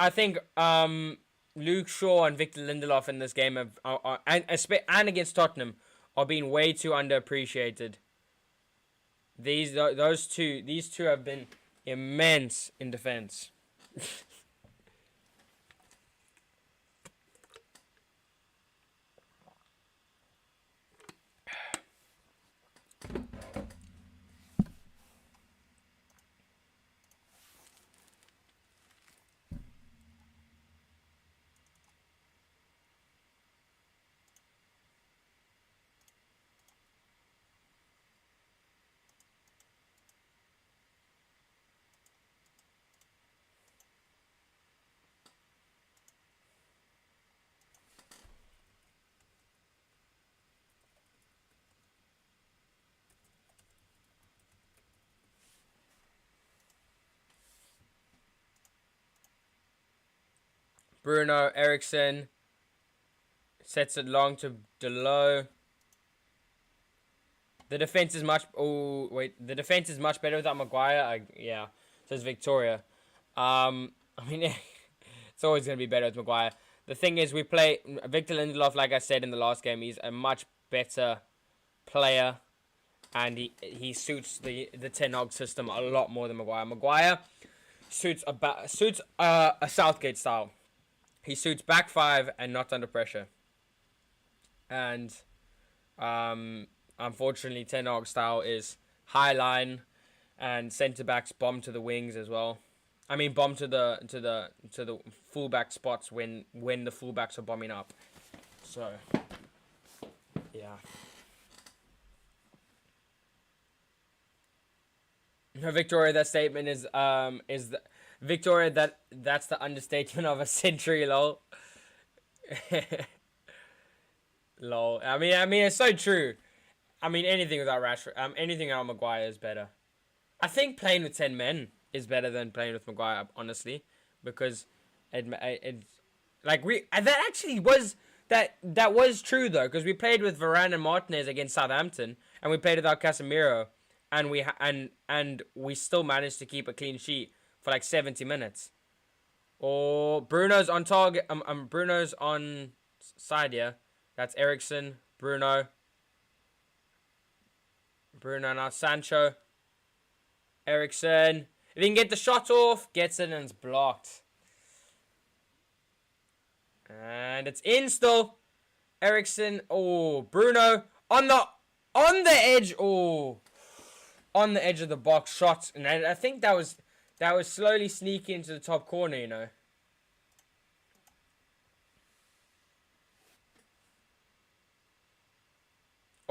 Luke Shaw and Victor Lindelof in this game and against Tottenham are being way too underappreciated. These two have been immense in defense. Bruno, Ericsson. Sets it long to Delo. The defense is much... Oh, wait. The defense is much better without Maguire. Yeah. Says Victoria. I mean, it's always going to be better with Maguire. The thing is, we play... Victor Lindelof, like I said in the last game, he's a much better player. And he suits the Ten Hag system a lot more than Maguire. Maguire suits a Southgate style. He suits back five and not under pressure. And unfortunately, Ten Hag style is high line and centre backs bomb to the wings as well. I mean, bomb to the fullback spots when the fullbacks are bombing up. So, yeah. Victoria, that statement is Victoria, that's the understatement of a century, lol. Lol. I mean, it's so true. I mean, anything without Rashford, anything without Maguire is better. I think playing with 10 men is better than playing with Maguire, honestly, because that actually was that was true though, because we played with Varane and Martinez against Southampton, and we played without Casemiro, and we still managed to keep a clean sheet for like 70 minutes. Or Bruno's on target. Bruno's on side, yeah. That's Ericsson, Bruno now, Sancho, Ericsson. If he can get the shot off, gets it and it's blocked. And it's in still. Ericsson, oh, Bruno on the edge, oh, on the edge of the box, shot, and I think that was slowly sneaking into the top corner, you know.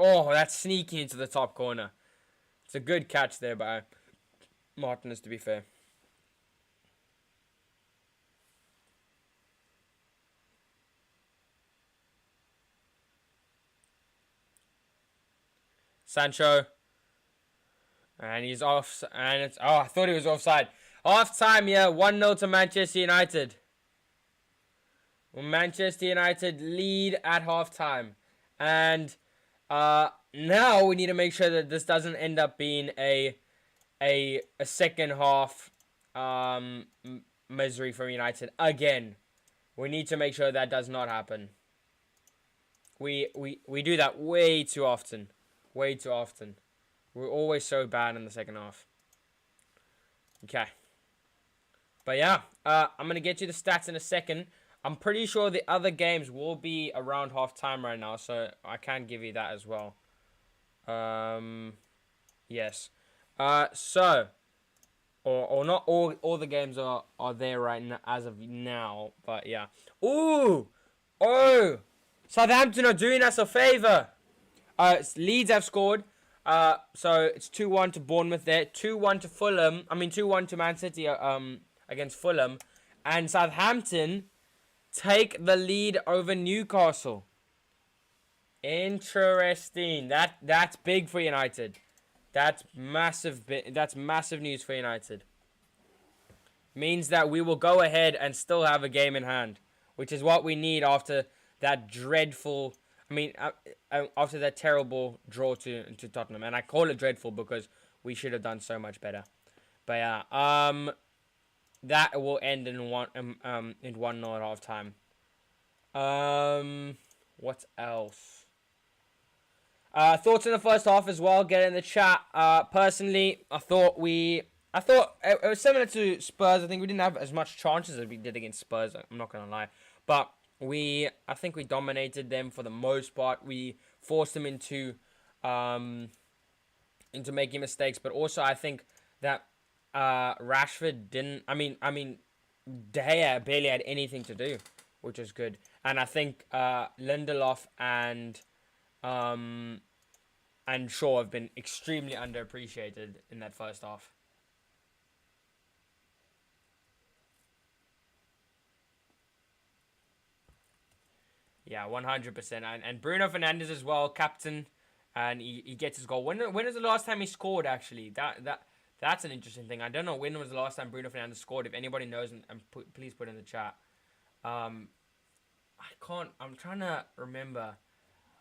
Oh, that's sneaking into the top corner. It's a good catch there by Martinez, to be fair. Sancho. And he's off. And it's... Oh, I thought he was offside. Half time, yeah. 1-0 to Manchester United. Manchester United lead at half time. And... now we need to make sure that this doesn't end up being a second half misery for United again. We need to make sure that does not happen. We do that way too often. Way too often. We're always so bad in the second half. Okay. But yeah, I'm going to get you the stats in a second. I'm pretty sure the other games will be around half time right now, so I can give you that as well. Yes. So, or not all the games are there right now, as of now, but yeah. Ooh! Oh! Southampton are doing us a favour. Leeds have scored. So it's 2-1 to Bournemouth there. 2-1 to Fulham. 2-1 to Man City against Fulham. And Southampton take the lead over Newcastle. Interesting. That's big for United. That's massive. That's massive news for United. Means that we will go ahead and still have a game in hand, which is what we need after that dreadful... after that terrible draw to Tottenham. And I call it dreadful because we should have done so much better. But yeah, that will end in 1-0 at half time. What else? Thoughts in the first half as well. Get in the chat. Personally, I thought it was similar to Spurs. I think we didn't have as much chances as we did against Spurs. I'm not gonna lie, but I think we dominated them for the most part. We forced them into making mistakes, but also I think that Rashford didn't. De Gea barely had anything to do, which was good. And I think Lindelof and Shaw have been extremely underappreciated in that first half. Yeah, 100%. And Bruno Fernandes as well, captain, and he gets his goal. When was the last time he scored, actually? That's an interesting thing. I don't know when was the last time Bruno Fernandes scored. If anybody knows, please put in the chat. Um, I can't. I'm trying to remember.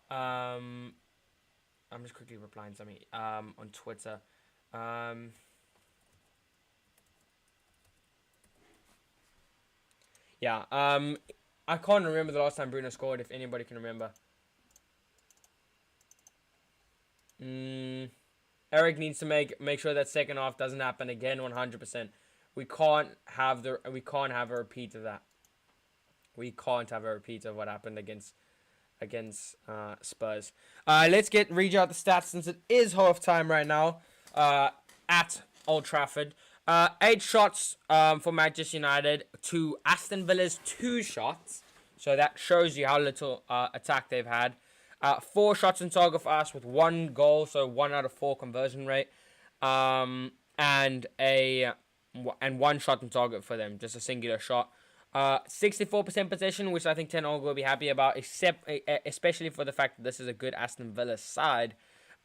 Um, I'm just quickly replying something. On Twitter. Um, yeah. I can't remember the last time Bruno scored. If anybody can remember. Eric needs to make sure that second half doesn't happen again. 100%. We can't have a repeat of that. We can't have a repeat of what happened against Spurs. Let's read out the stats since it is half time right now. At Old Trafford. 8 shots for Manchester United to Aston Villa's 2 shots. So that shows you how little attack they've had. 4 shots on target for us with 1 goal, so 1 out of 4 conversion rate. And 1 shot on target for them, just a singular shot. 64% possession, which I think Ten Hag will be happy about, especially for the fact that this is a good Aston Villa side.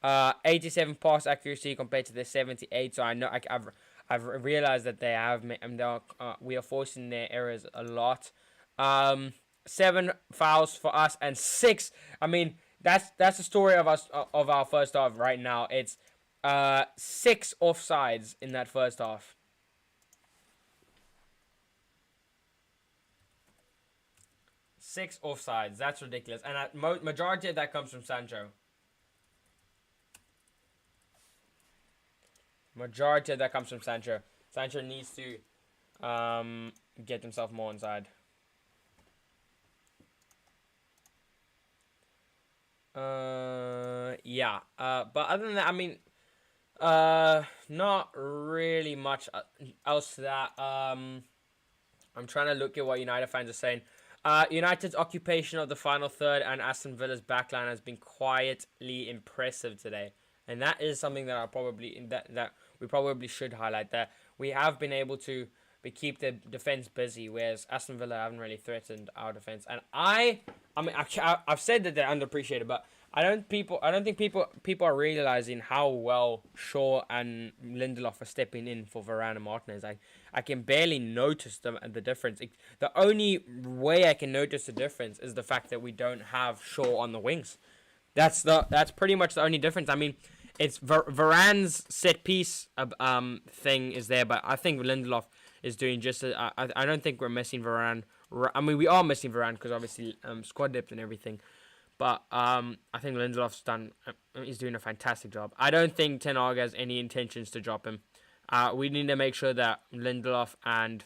87 pass accuracy compared to their 78. So I know I've realized that we are forcing their errors a lot. 7 fouls for us and 6. I mean, that's the story of our first half right now. It's 6 offsides in that first half. 6 offsides. That's ridiculous. And majority of that comes from Sancho. Majority of that comes from Sancho. Sancho needs to get himself more inside. Yeah. But other than that, I mean, not really much else to that. I'm trying to look at what United fans are saying. United's occupation of the final third and Aston Villa's backline has been quietly impressive today, and that is something that that we probably should highlight. That we have been able to keep the defense busy, whereas Aston Villa haven't really threatened our defense. And I've said that they're underappreciated, but I don't think people are realizing how well Shaw and Lindelof are stepping in for Varane and Martinez. I can barely notice the difference. The only way I can notice the difference is the fact that we don't have Shaw on the wings. That's pretty much the only difference. I mean, it's Varane's set piece thing is there, but I think Lindelof is doing just. I don't think we're missing Varane. I mean, we are missing Varane because obviously squad depth and everything. But I think Lindelof's he's doing a fantastic job. I don't think Ten Hag has any intentions to drop him. We need to make sure that Lindelof and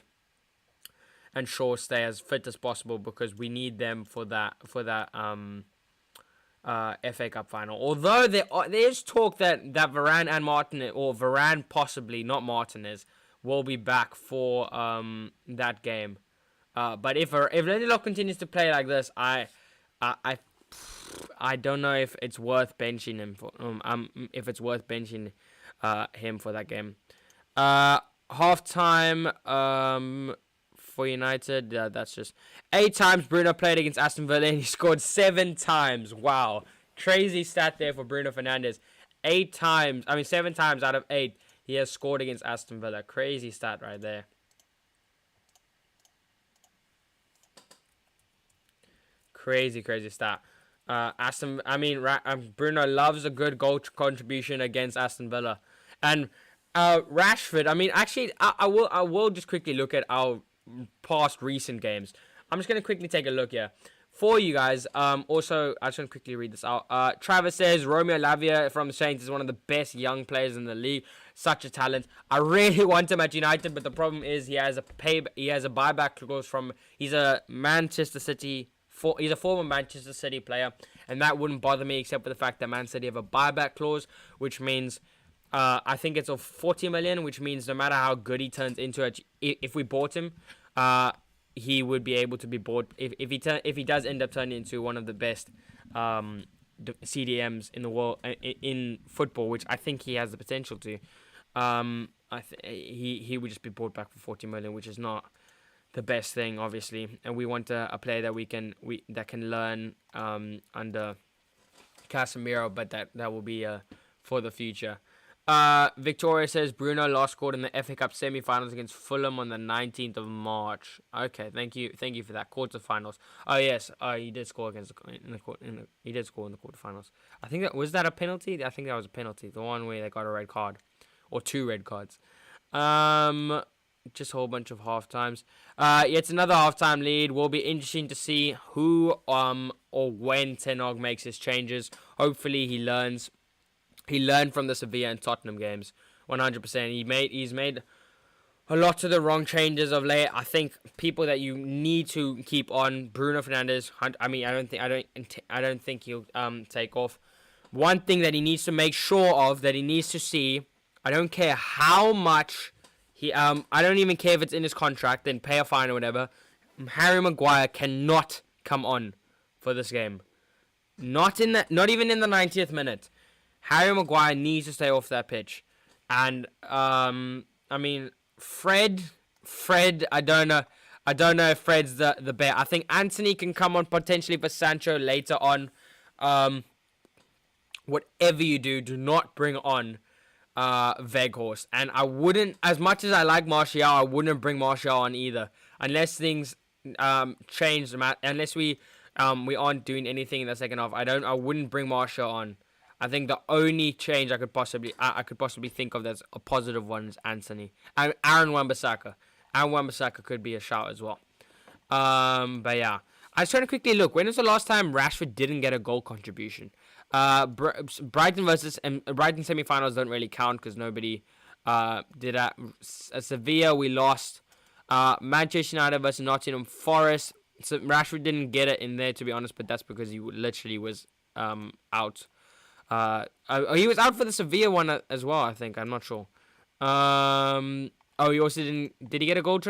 Shaw stay as fit as possible because we need them for that FA Cup final. Although there is talk that Varane and Martinez, or Varane possibly, not Martinez, will be back for that game. But if Lindelof continues to play like this, I don't know if it's worth benching him for him for that game. Half time for United. That's just 8 times Bruno played against Aston Villa and he scored 7 times. Wow, crazy stat there for Bruno Fernandes. 7 times out of 8 he has scored against Aston Villa. Crazy stat right there. Crazy stat. Bruno loves a good goal contribution against Aston Villa, and Rashford. I mean, actually, I will just quickly look at our past recent games. I'm just gonna quickly take a look here for you guys. Also, I just want to quickly read this out. Travis says Romeo Lavia from the Saints is one of the best young players in the league. Such a talent. I really want him at United, but the problem is he has a buyback clause from. He's a He's a former Manchester City player, and that wouldn't bother me except for the fact that Man City have a buyback clause, which means I think it's of 40 million, which means no matter how good he turns into it, if we bought him, he would be able to be bought if he does end up turning into one of the best CDMs in the world in football, which I think he has the potential to. He would just be bought back for 40 million, which is not the best thing, obviously, and we want a player that can learn under Casemiro, but that will be for the future. Victoria says Bruno last scored in the FA Cup semi-finals against Fulham on the 19th of March. Okay, thank you for that. Quarterfinals. Oh yes, he did score against he did score in the quarterfinals. I think that a penalty. I think that was a penalty. The one where they got a red card, or 2 red cards. Just a whole bunch of half times. It's another halftime lead. Will be interesting to see who or when Ten Hag makes his changes. Hopefully he learns. He learned from the Sevilla and Tottenham games, 100%. He's made a lot of the wrong changes of late. I think people that you need to keep on, Bruno Fernandes. I mean, I don't think he'll take off. One thing that he needs to make sure of, that he needs to see. I don't care how much I don't even care if it's in his contract, then pay a fine or whatever. Harry Maguire cannot come on for this game. Not even in the 90th minute. Harry Maguire needs to stay off that pitch. And, I mean, Fred, I don't know if Fred's the bet. I think Anthony can come on potentially for Sancho later on. Whatever you do, do not bring on Weghorst. And I wouldn't, as much as I like Martial, I wouldn't bring Martial on either. Unless things change, unless we aren't doing anything in the second half. I wouldn't bring Martial on. I think the only change I could possibly think of that's a positive one is Anthony. And Aaron Wan-Bissaka. Aaron Wan-Bissaka could be a shout as well. But yeah. I was trying to quickly look. When was the last time Rashford didn't get a goal contribution? Brighton semi-finals don't really count because nobody did that. Sevilla, we lost. Manchester United versus Nottingham Forest. So Rashford didn't get it in there, to be honest, but that's because he literally was out. He was out for the Sevilla one as well, I think. I'm not sure. He also didn't. Did he get a goal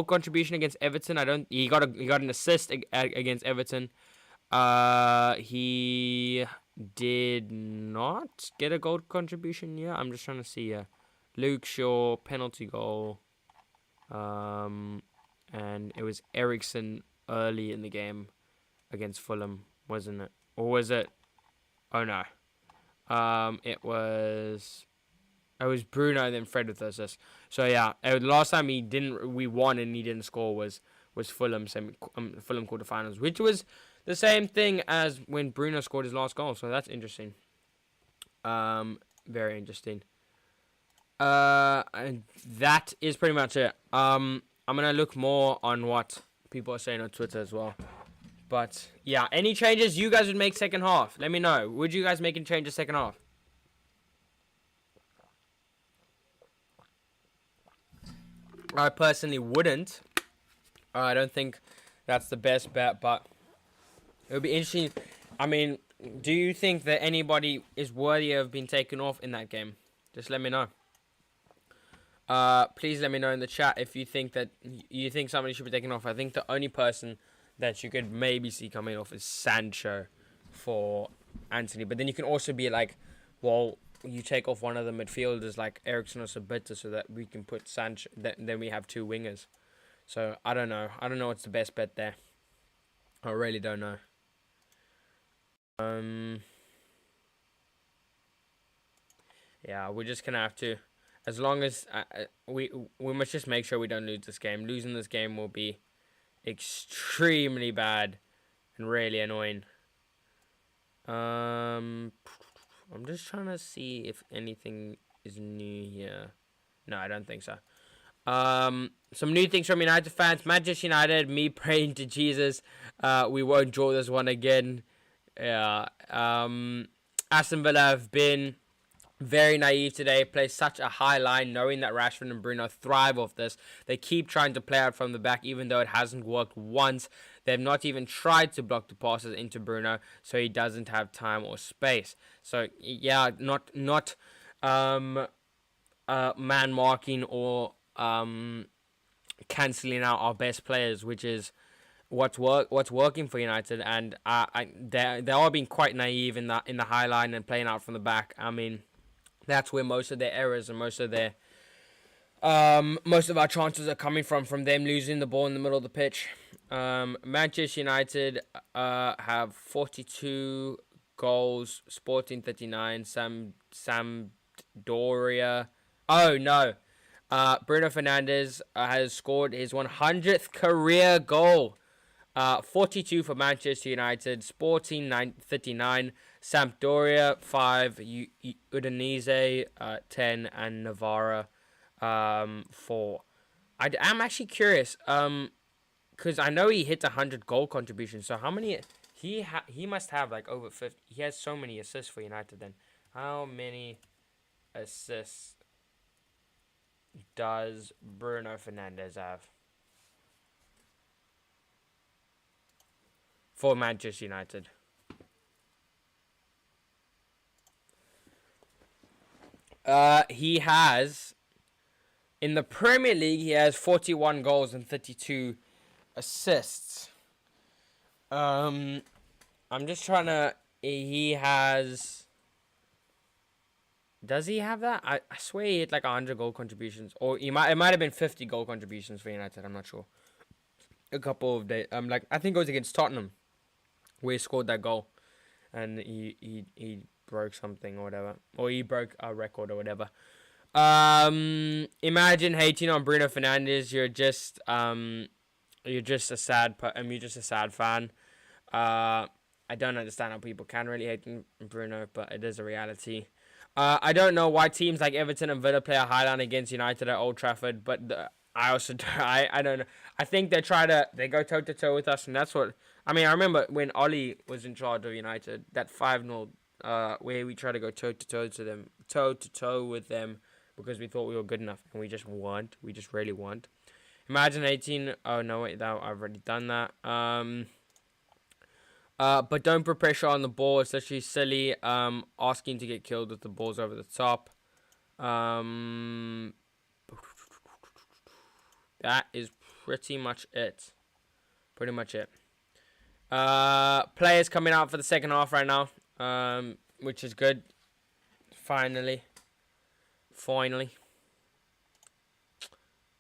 contribution against Everton? He got an assist against Everton. He did not get a goal contribution. Yeah, I'm just trying to see. Luke Shaw penalty goal. And it was Eriksson early in the game against Fulham, wasn't it? Or was it? Oh no. It was Bruno and then Fred with us. So yeah, the last time we won and he didn't score was Fulham quarterfinals, which was the same thing as when Bruno scored his last goal. So that's interesting. Very interesting. And that is pretty much it. I'm gonna look more on what people are saying on Twitter as well. But, yeah, any changes you guys would make second half? Let me know. Would you guys make any changes second half? I personally wouldn't. I don't think that's the best bet, but it would be interesting. I mean, do you think that anybody is worthy of being taken off in that game? Just let me know. Please let me know in the chat if you think somebody should be taken off. I think the only person that you could maybe see coming off is Sancho for Anthony. But then you can also be like, well, you take off one of the midfielders like Eriksson or Sabitzer so that we can put Sancho. Then we have 2 wingers. So I don't know. I don't know what's the best bet there. I really don't know. Yeah, we're just gonna have to. As long as we must just make sure we don't lose this game. Losing this game will be extremely bad and really annoying. I'm just trying to see if anything is new here. No, I don't think so. Some new things from United fans. Manchester United, me praying to Jesus, we won't draw this one again. Yeah. Aston Villa have been very naive today, play such a high line, knowing that Rashford and Bruno thrive off this. They keep trying to play out from the back, even though it hasn't worked once. They've not even tried to block the passes into Bruno, so he doesn't have time or space. So yeah, not man marking or cancelling out our best players, which is what's working for United. And they are being quite naive in the high line and playing out from the back. I mean, that's where most of their errors and most of our chances are coming from them losing the ball in the middle of the pitch. Manchester United have 42 goals, Sporting 39, Sampdoria. Oh no. Bruno Fernandes has scored his 100th career goal. 42 for Manchester United, Sporting 39, Sampdoria 5, Udinese 10, and Navarra 4. I'm actually curious, because I know he hit 100 goal contributions. So how many he must have like over 50. He has so many assists for United. Then how many assists does Bruno Fernandes have for Manchester United? He has, in the Premier League, he has 41 goals and 32 assists. I'm just trying to. He has. Does he have that? I swear he hit like 100 goal contributions, or it might have been 50 goal contributions for United. I'm not sure. A couple of days. I think it was against Tottenham, where he scored that goal, and he broke something or whatever, or he broke a record or whatever. Imagine hating on Bruno Fernandes. You're just a sad fan. I don't understand how people can really hate Bruno, but it is a reality. I don't know why teams like Everton and Villa play a highline against United at Old Trafford, but I don't know. I think they go toe to toe with us, and that's what I mean. I remember when Ollie was in charge of United, that 5-0, where we tried to go toe to toe with them because we thought we were good enough, and we just weren't. We just really weren't. Imagine 18. Oh no, wait, I've already done that. But don't put pressure on the ball. It's actually silly. Asking to get killed with the balls over the top. That is pretty much it. Players coming out for the second half right now. Which is good. Finally.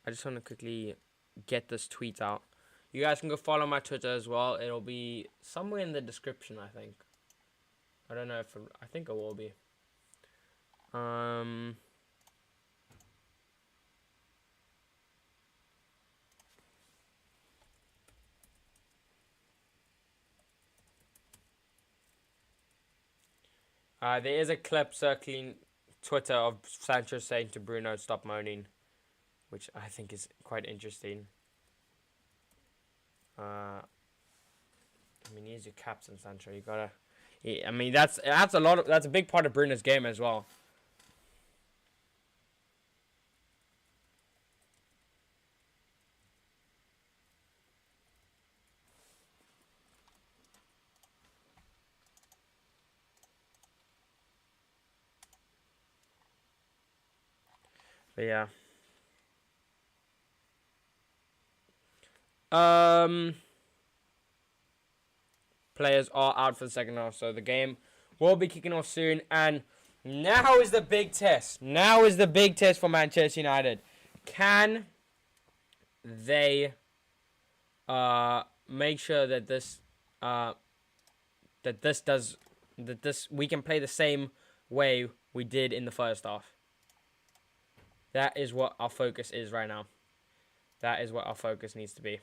I just want to quickly get this tweet out. You guys can go follow my Twitter as well. It'll be somewhere in the description, I think. I don't know if I think it will be. There is a clip circling Twitter of Sancho saying to Bruno, "Stop moaning," which I think is quite interesting. I mean, he's your captain, Sancho. You gotta. I mean, that's a big part of Bruno's game as well. But yeah. Players are out for the second half, so the game will be kicking off soon. And now is the big test. Now is the big test for Manchester United. Can they make sure that we can play the same way we did in the first half? That is what our focus is right now. That is what our focus needs to be.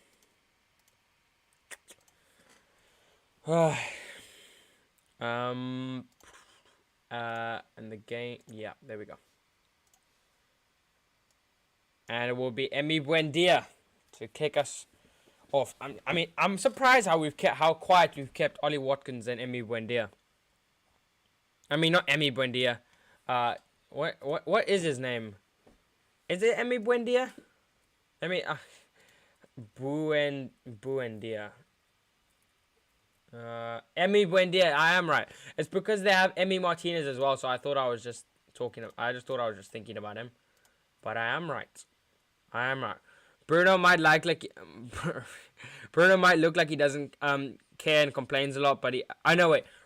And the game, yeah, there we go. And it will be Emi Buendia to kick us off. I'm surprised how quiet we've kept Ollie Watkins and Emi Buendia. I mean, not Emi Buendia. What is his name? Is it Emi Buendia? Buendia. Emi Buendia, I am right. It's because they have Emi Martinez as well, so I thought I was just thinking about him. But I am right. Bruno might Bruno might look like he doesn't care and complains a lot, but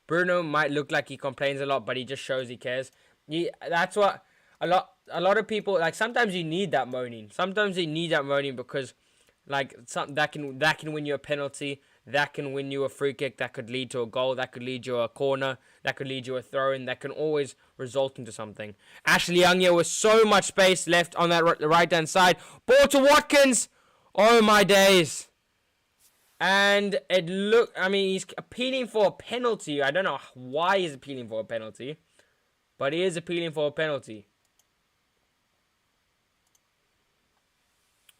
Bruno might look like he complains a lot, but he just shows he cares. That's what a lot of people like. Sometimes you need that moaning. Because Like something that can win you a penalty, that can win you a free kick, that could lead to a goal, that could lead you a corner, that could lead you a throw in, that can always result into something. Ashley Young here with so much space left on that right hand side. Ball to Watkins. Oh my days. And he's appealing for a penalty. I don't know why he's appealing for a penalty, but he is appealing for a penalty.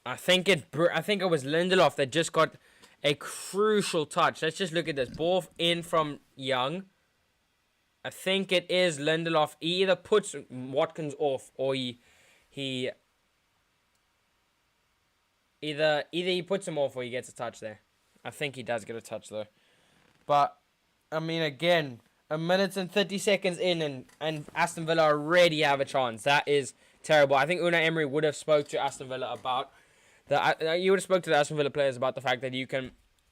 I think it was Lindelof that just got a crucial touch. Let's just look at this. Ball in from Young. I think it is Lindelof. He either puts Watkins off or he either he puts him off or he gets a touch there. I think he does get a touch though. But I mean, again, a minute and 30 seconds in, and Aston Villa already have a chance. That is terrible. I think Unai Emery would have spoke to Aston Villa about you would have spoke to the Aston Villa players about the fact that you can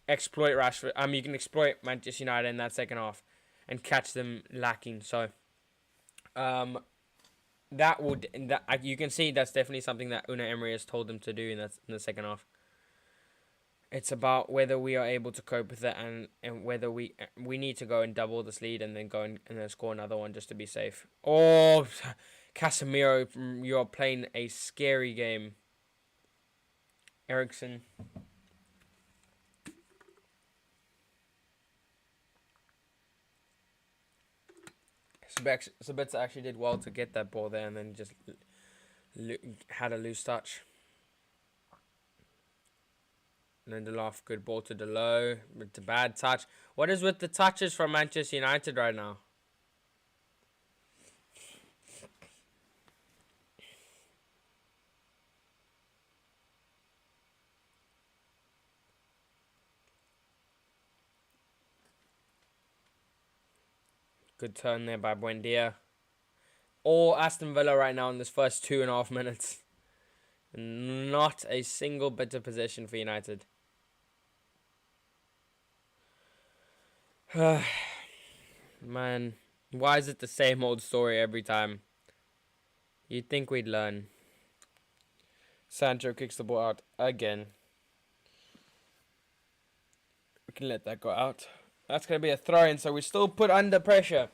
exploit Rashford. You can exploit Manchester United in that second half and catch them lacking. So, you can see that's definitely something that Unai Emery has told them to do in the second half. It's about whether we are able to cope with it and whether we need to go and double this lead and then go and then score another one just to be safe. Oh, Casemiro, you're playing a scary game. Ericsson. Sabitzer actually did well to get that ball there and then just had a loose touch. Lindelof, good ball to Delo. It's a bad touch. What is with the touches from Manchester United right now? Good turn there by Buendia. All Aston Villa right now in this first 2.5 minutes. Not a single bit of possession for United. Man, why is it the same old story every time? You'd think we'd learn. Sancho kicks the ball out again. We can let that go out. That's going to be a throw-in, so we're still put under pressure.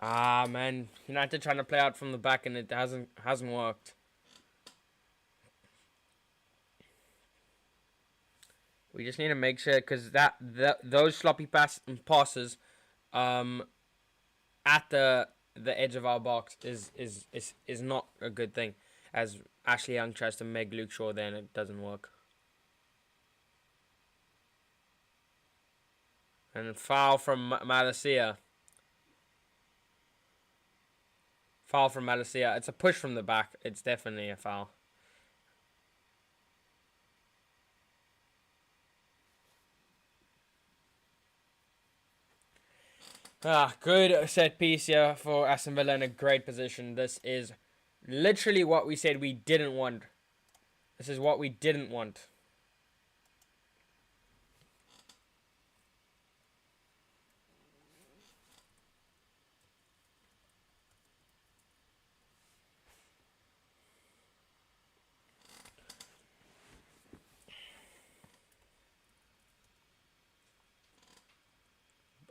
Ah, man. United trying to play out from the back and it hasn't worked. We just need to make sure, because those sloppy passes at the edge of our box is not a good thing. As Ashley Young tries to make Luke Shaw there and it doesn't work. And a foul from Malacia. Foul from Malacia. It's a push from the back. It's definitely a foul. Good set piece here for Aston Villa in a great position. This is literally what we said we didn't want. This is what we didn't want.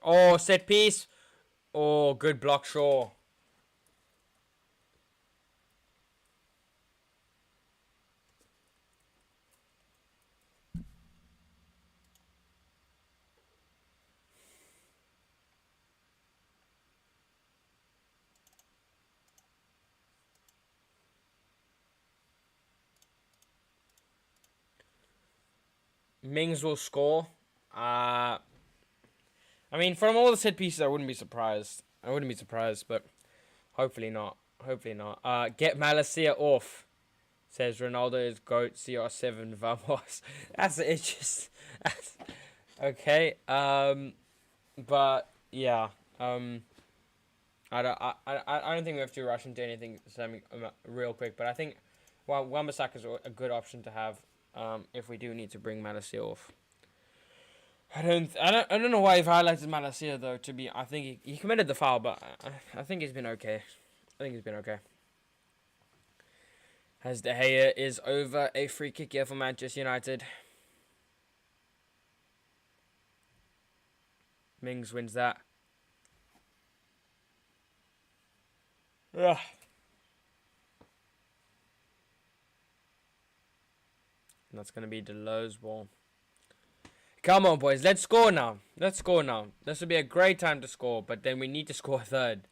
Oh, set piece. Oh, good block, Shaw. Mings will score. I mean, from all the set pieces, I wouldn't be surprised. But hopefully not. Get Malacia off, says Ronaldo is GOAT, CR7, vamos. Okay. But yeah. I don't think we have to rush into anything real quick. But I think Well, Wan-Bissaka's a good option to have if we do need to bring Malacia off. I don't know why you've highlighted Malacia though. I think he committed the foul, but I think he's been okay. As De Gea is over a free kick here for Manchester United. Mings wins that. Ugh. And that's going to be Delo's ball. Come on, boys. Let's score now. This would be a great time to score, but then we need to score a third.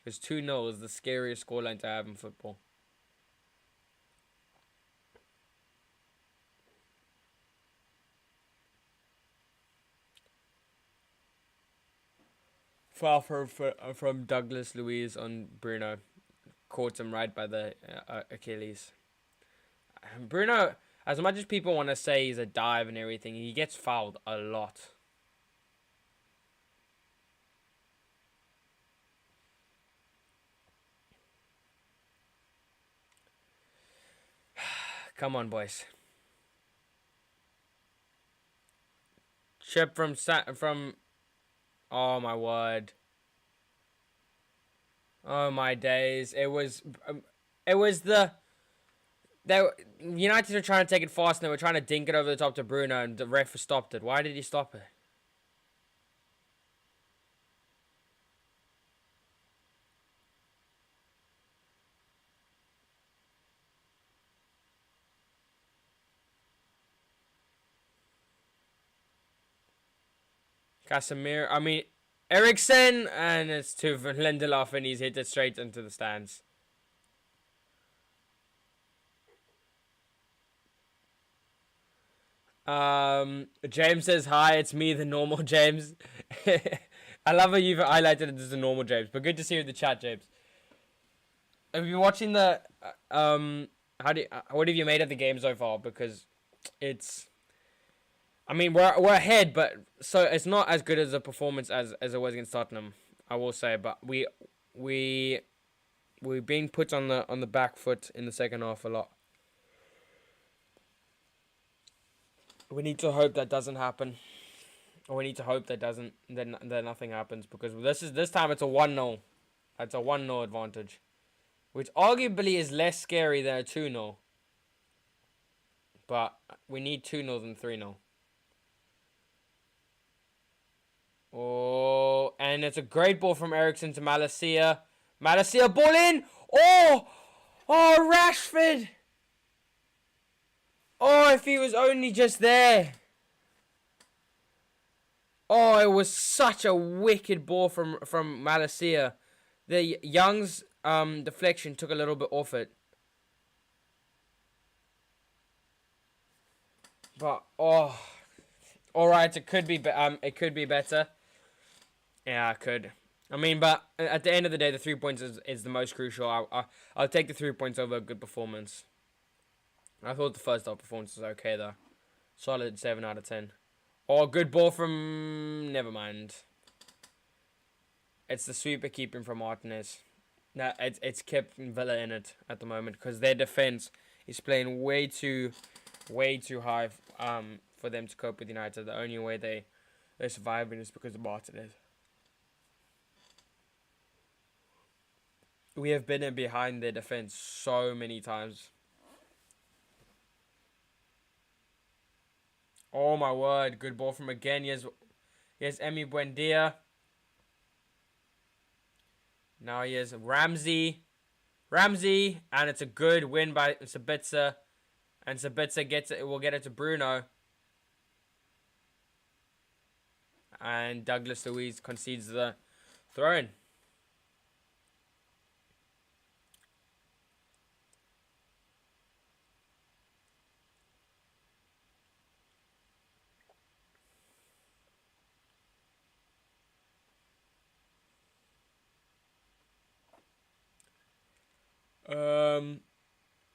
Because 2-0 is the scariest scoreline to have in football. Foul from Douglas Luiz on Bruno. Caught him right by the Achilles. Bruno, as much as people want to say he's a dive and everything, he gets fouled a lot. Come on, boys. Chip from... Oh, my word. Oh, my days. It was the... United were trying to take it fast and they were trying to dink it over the top to Bruno and the ref stopped it. Why did he stop it? Eriksen, and it's to Lindelof and he's hit it straight into the stands. James says hi, it's me, the normal James. I love how you've highlighted it as the normal James, but good to see you in the chat, James. Have you been watching the what have you made of the game so far? Because it's, I mean, we're ahead, but so it's not as good as a performance as it was against Tottenham, I will say, but we're being put on the back foot in the second half a lot. We need to hope that doesn't happen. Or we need to hope that nothing happens, because this time it's a 1-0. It's a 1-0 advantage, which arguably is less scary than a 2-0. But we need 2-0 than 3-0. Oh, and it's a great ball from Eriksen to Malacia. Malacia, ball in. Oh, Rashford. Oh, if he was only just there. Oh, it was such a wicked ball from Malacia. The Young's deflection took a little bit off it. But all right, it could be better. Yeah, it could. I mean, but at the end of the day, the 3 points is the most crucial. I'll take the 3 points over a good performance. I thought the first half performance was okay though. Solid 7 out of 10. Oh, good ball from... Never mind. It's the sweeper keeping from Martinez. No, it's kept Villa in it at the moment because their defense is playing way too high for them to cope with United. The only way they're surviving is because of Martinez. We have been in behind their defense so many times. Oh my word, good ball from again. Here's Emi Buendia. Now here's Ramsey, and it's a good win by Sabitzer. And Sabitzer gets it, will get it to Bruno. And Douglas Luiz concedes the throw-in.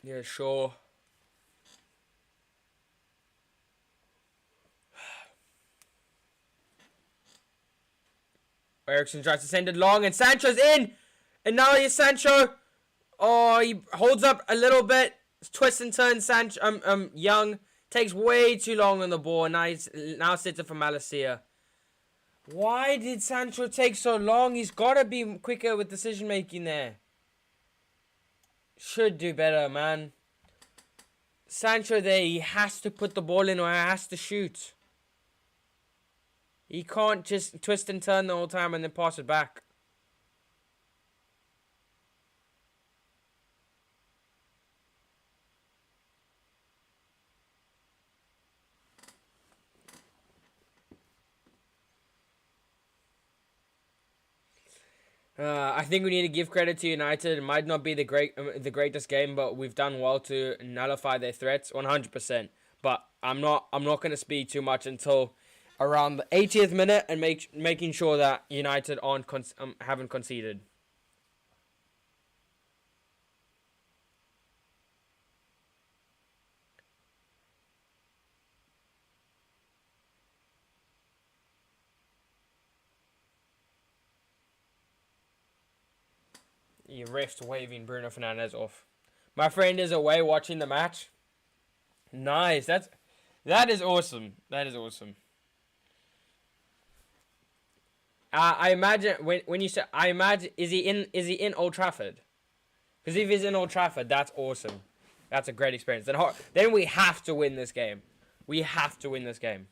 Yeah, sure. Eriksen tries to send it long, and Sancho's in! And now here's Sancho. Oh, he holds up a little bit. Twist and turn. Young takes way too long on the ball. Now sits it for Malacia. Why did Sancho take so long? He's got to be quicker with decision making there. Should do better, man. Sancho there, he has to put the ball in or he has to shoot. He can't just twist and turn the whole time and then pass it back. I think we need to give credit to United. It might not be the greatest game, but we've done well to nullify their threats 100%. But I'm not going to speak too much until around the 80th minute and making sure that United haven't conceded. You refs waving Bruno Fernandes off. My friend is away watching the match. Nice. That is awesome. That is awesome. I imagine when you say is he in Old Trafford? Because if he's in Old Trafford, that's awesome. That's a great experience. Then we have to win this game. We have to win this game.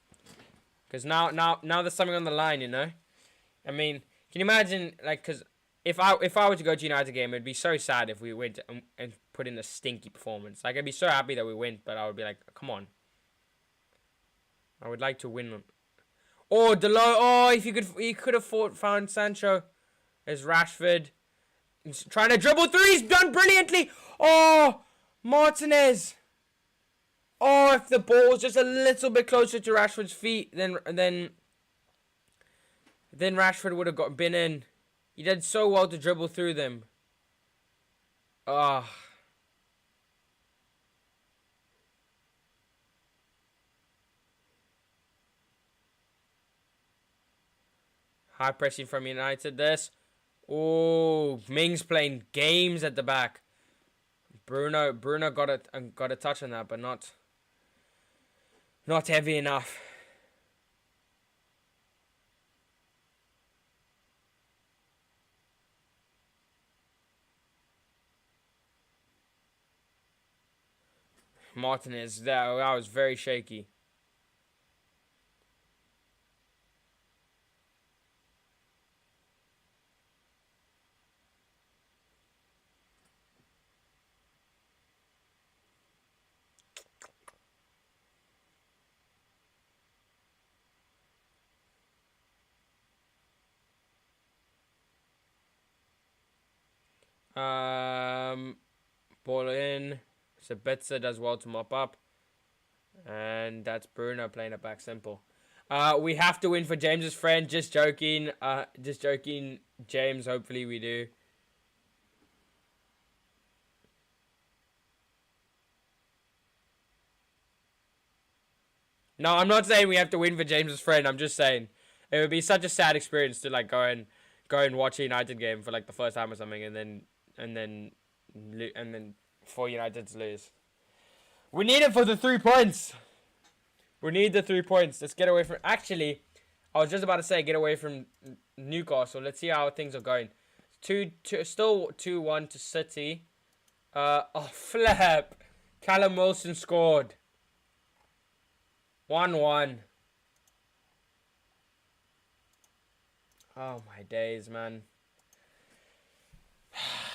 Because now there's something on the line, you know. I mean, can you imagine because if I were to go to United game, it'd be so sad if we went and put in a stinky performance. Like I'd be so happy that we win, but I would be like, come on. I would like to win. Oh, Delo. Oh, if he could have found Sancho. There's Rashford. He's trying to dribble through. He's done brilliantly. Oh, Martinez. Oh, if the ball was just a little bit closer to Rashford's feet, then Rashford would have been in. He did so well to dribble through them. Ah. High pressing from United. This. Oh, Mings playing games at the back. Bruno got a touch on that, but not heavy enough. Martinez, that was very shaky. Ball in. Sabitzer does well to mop up. And that's Bruno playing it back simple. We have to win for James's friend. Just joking. Just joking, James. Hopefully we do. No, I'm not saying we have to win for James's friend. I'm just saying it would be such a sad experience to like go and watch a United game for like the first time or something, and then for United to lose. We need it for the 3 points. We need the 3 points. Let's get away from. Actually, I was just about to say get away from Newcastle. Let's see how things are going. Still 2-1 to City. Flip. Callum Wilson scored. 1-1. Oh my days, man.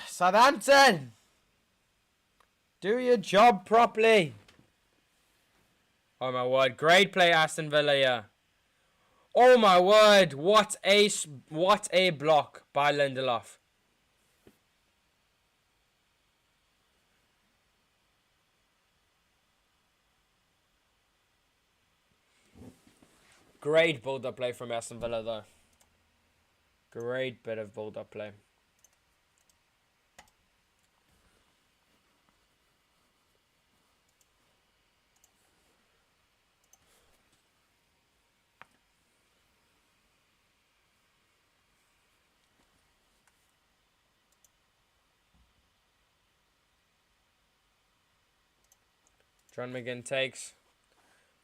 Southampton, do your job properly. Oh my word, great play, Aston Villa here. Oh my word, what a block by Lindelof. Great build-up play from Aston Villa, though. Great bit of build-up play. John McGinn takes.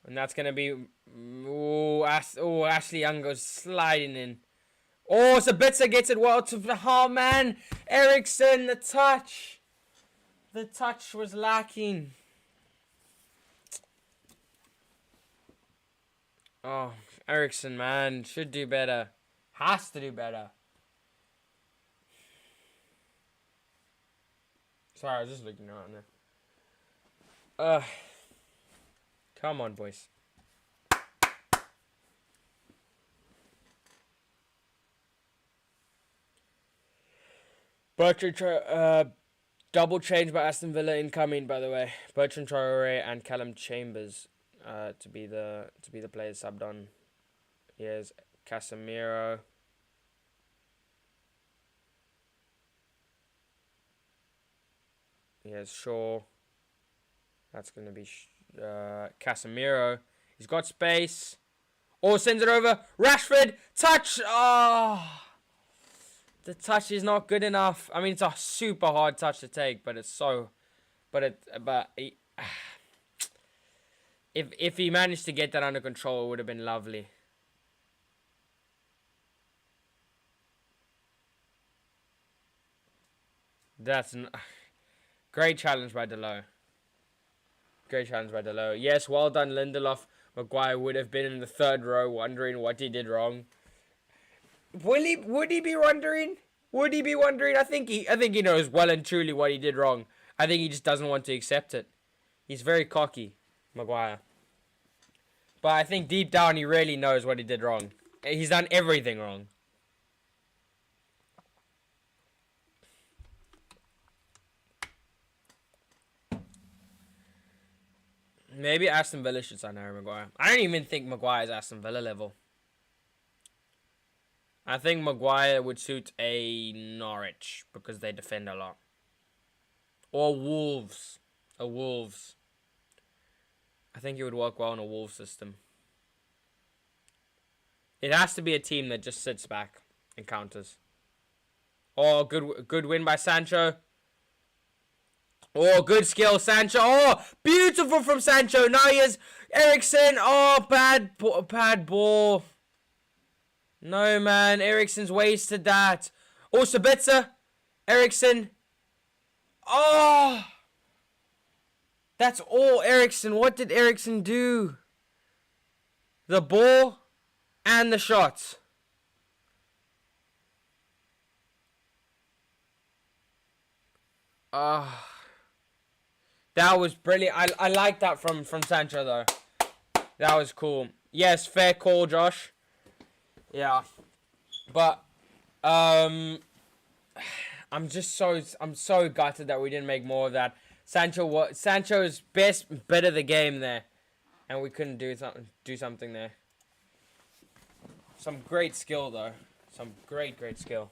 And that's going to be... Ashley Young goes sliding in. Oh, Sabitzer gets it well to the... Oh, man. Eriksson, the touch. The touch was lacking. Oh, Eriksson, man. Should do better. Has to do better. Sorry, I was just looking around there. Come on, boys. Bertrand, double change by Aston Villa incoming, by the way. Bertrand Traore and Callum Chambers, to be the players subbed on. Here's Casemiro. Here's Shaw. That's going to be Casemiro. He's got space. Oh, sends it over. Rashford. Touch. Oh. The touch is not good enough. I mean, it's a super hard touch to take, but it's so... If he managed to get that under control, it would have been lovely. That's... Great challenge by Delo. Great challenge by Delo. Yes, well done, Lindelof. Maguire would have been in the third row wondering what he did wrong. Would he be wondering? Would he be wondering? I think he knows well and truly what he did wrong. I think he just doesn't want to accept it. He's very cocky, Maguire. But I think deep down he really knows what he did wrong. He's done everything wrong. Maybe Aston Villa should sign Harry Maguire. I don't even think Maguire is Aston Villa level. I think Maguire would suit a Norwich because they defend a lot. Or Wolves. A Wolves. I think he would work well in a Wolves system. It has to be a team that just sits back and counters. Oh, good win by Sancho. Oh, good skill, Sancho. Oh, beautiful from Sancho. Now he has Eriksson. Oh, bad ball. No, man. Eriksson's wasted that. Oh, Sabitzer. Eriksson. Oh. That's all Eriksson. What did Eriksson do? The ball and the shots. That was brilliant. I like that from Sancho, though. That was cool. Yes, fair call, Josh. Yeah. But, I'm so gutted that we didn't make more of that. Sancho's best bit of the game there. And we couldn't do something there. Some great skill, though. Some great skill.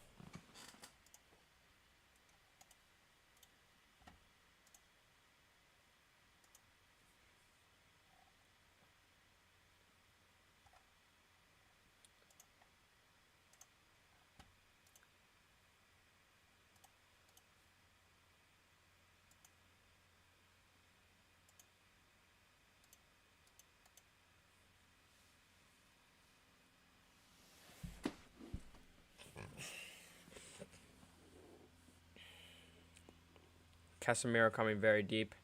Casemiro coming very deep.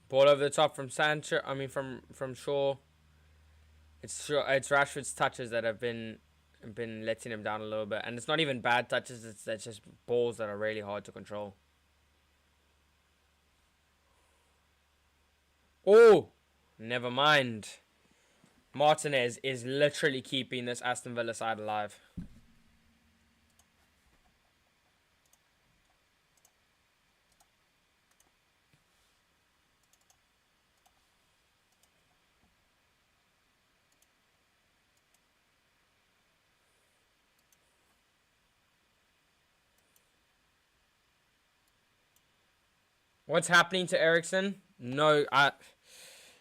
Ball over the top from Sancho. I mean from Shaw. It's Rashford's touches that have been letting him down a little bit, and it's not even bad touches. It's just balls that are really hard to control. Oh, never mind. Martinez is literally keeping this Aston Villa side alive. What's happening to Eriksson? No,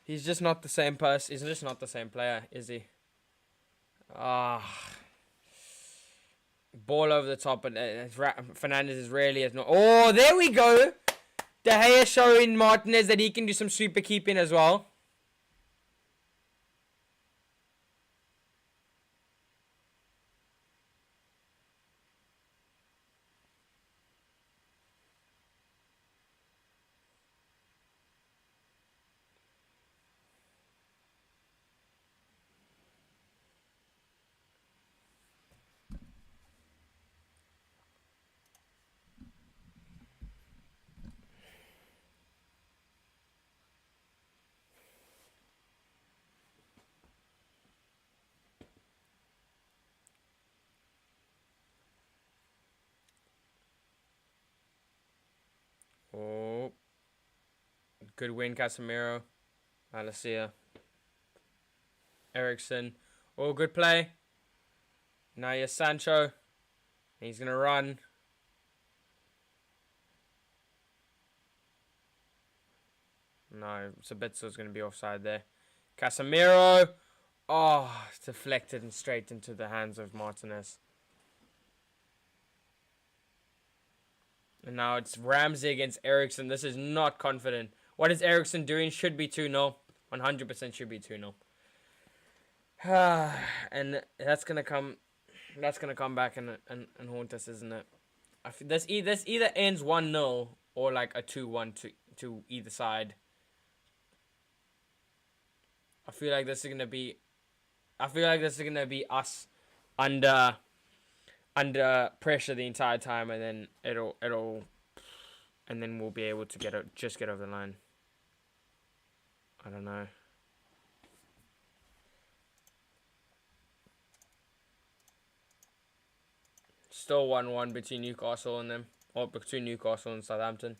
he's just not the same person. He's just not the same player, is he? Ball over the top, and Fernandes is really as not. Oh, there we go. De Gea showing Martinez that he can do some super keeping as well. Oh, good win, Casemiro. Alicia. Ericsson. Oh, good play. Now here's Sancho. He's going to run. No, Sabitza's going to be offside there. Casemiro. Oh, deflected and straight into the hands of Martinez. And now it's Ramsey against Ericsson. This is not confident. What is Ericsson doing? Should be 2-0. 100% should be 2-0. And that's gonna come back and haunt us, isn't it? This either ends 1-0 or like a 2-1 to either side. I feel like this is gonna be us under pressure the entire time, and then and then we'll be able to get over the line. I don't know. Still 1-1 between Newcastle and them, or between Newcastle and Southampton.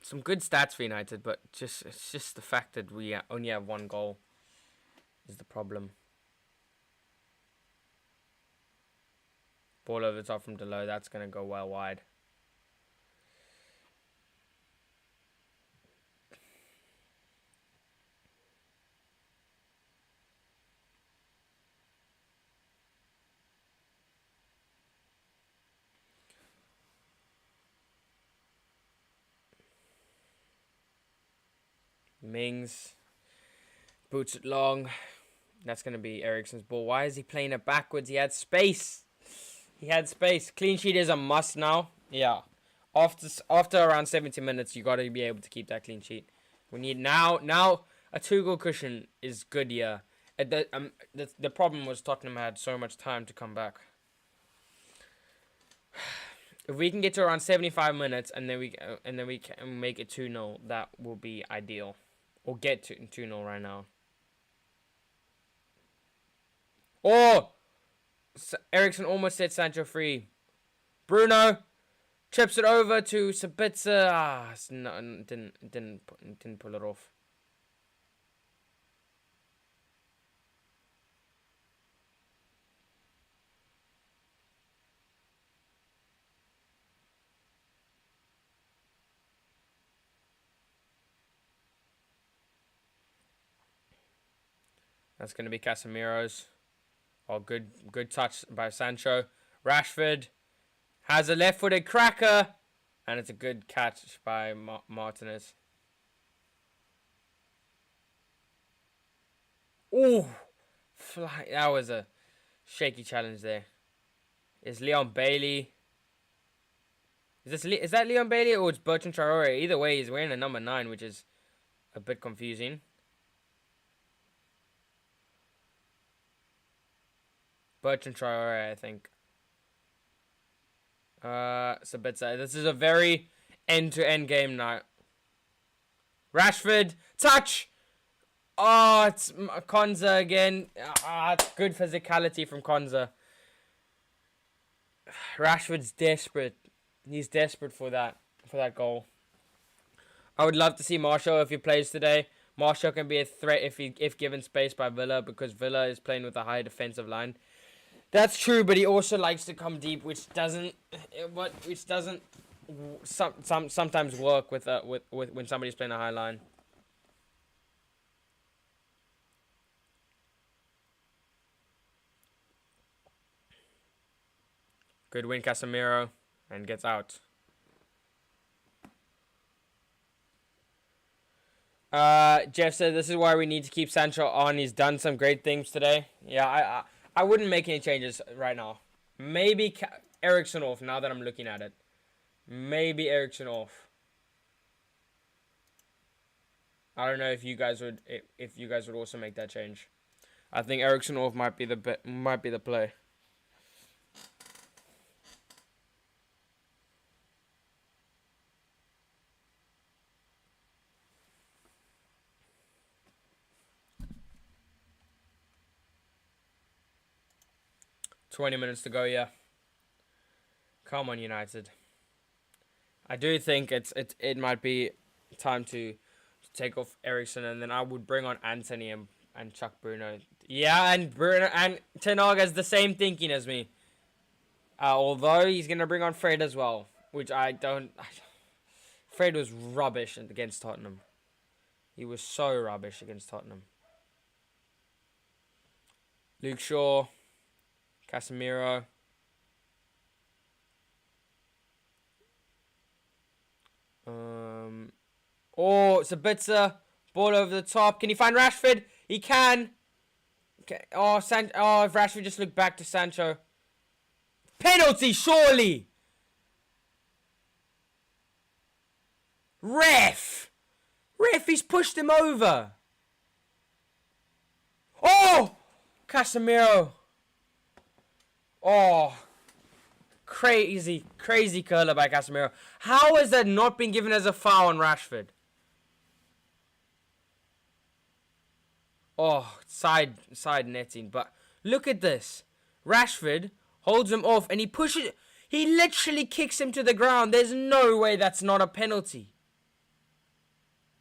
Some good stats for United, but it's just the fact that we only have one goal is the problem. Ball over the top from Delo, that's going to go well wide. Mings boots it long. That's going to be Ericsson's ball. Why is he playing it backwards? He had space. Clean sheet is a must now. Yeah. After around 70 minutes, you got to be able to keep that clean sheet. We need now a 2-goal cushion is good, yeah. The problem was Tottenham had so much time to come back. If we can get to around 75 minutes and then we can make it 2-0, that will be ideal. Or get to 2-0 right now. Oh! Ericsson almost set Sancho free. Bruno chips it over to Sabitzer. No, didn't pull it off. That's going to be Casemiro's. Oh, good touch by Sancho. Rashford has a left-footed cracker. And it's a good catch by Martinez. Oh, fly. That was a shaky challenge there. Is Leon Bailey. Is that Leon Bailey or it's Bertrand Traore? Either way, he's wearing a number 9, which is a bit confusing. Bertrand Traore, I think. Sabitzer. This is a very end-to-end game now. Rashford. Touch! Oh, it's Konza again. It's good physicality from Konza. Rashford's desperate. He's desperate for that goal. I would love to see Martial if he plays today. Martial can be a threat if given space by Villa, because Villa is playing with a high defensive line. That's true, but he also likes to come deep, which doesn't sometimes work with when somebody's playing a high line. Good win, Casemiro, and gets out. Jeff said this is why we need to keep Sancho on. He's done some great things today. Yeah, I wouldn't make any changes right now. Maybe Eriksen off now that I'm looking at it. Maybe Eriksen off. I don't know if you guys would also make that change. I think Eriksen off might be the play. $20 minutes to go, yeah. Come on, United. I do think it might be time to take off Eriksen, and then I would bring on Anthony and chuck Bruno. Yeah, and Bruno and Ten Hag has the same thinking as me. Although he's gonna bring on Fred as well, which I don't. Fred was rubbish against Tottenham. He was so rubbish against Tottenham. Luke Shaw. Casemiro. Oh, Sabitzer. Ball over the top. Can he find Rashford? He can. Okay. Oh, if Rashford just looked back to Sancho. Penalty, surely. Ref, he's pushed him over. Oh, Casemiro. Oh, crazy curler by Casemiro. How has that not been given as a foul on Rashford? Oh, side netting. But look at this. Rashford holds him off and he pushes. He literally kicks him to the ground. There's no way that's not a penalty.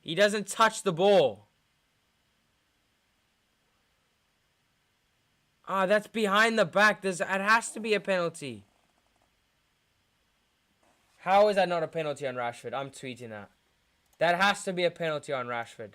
He doesn't touch the ball. Ah, that's behind the back. It has to be a penalty. How is that not a penalty on Rashford? I'm tweeting that. That has to be a penalty on Rashford.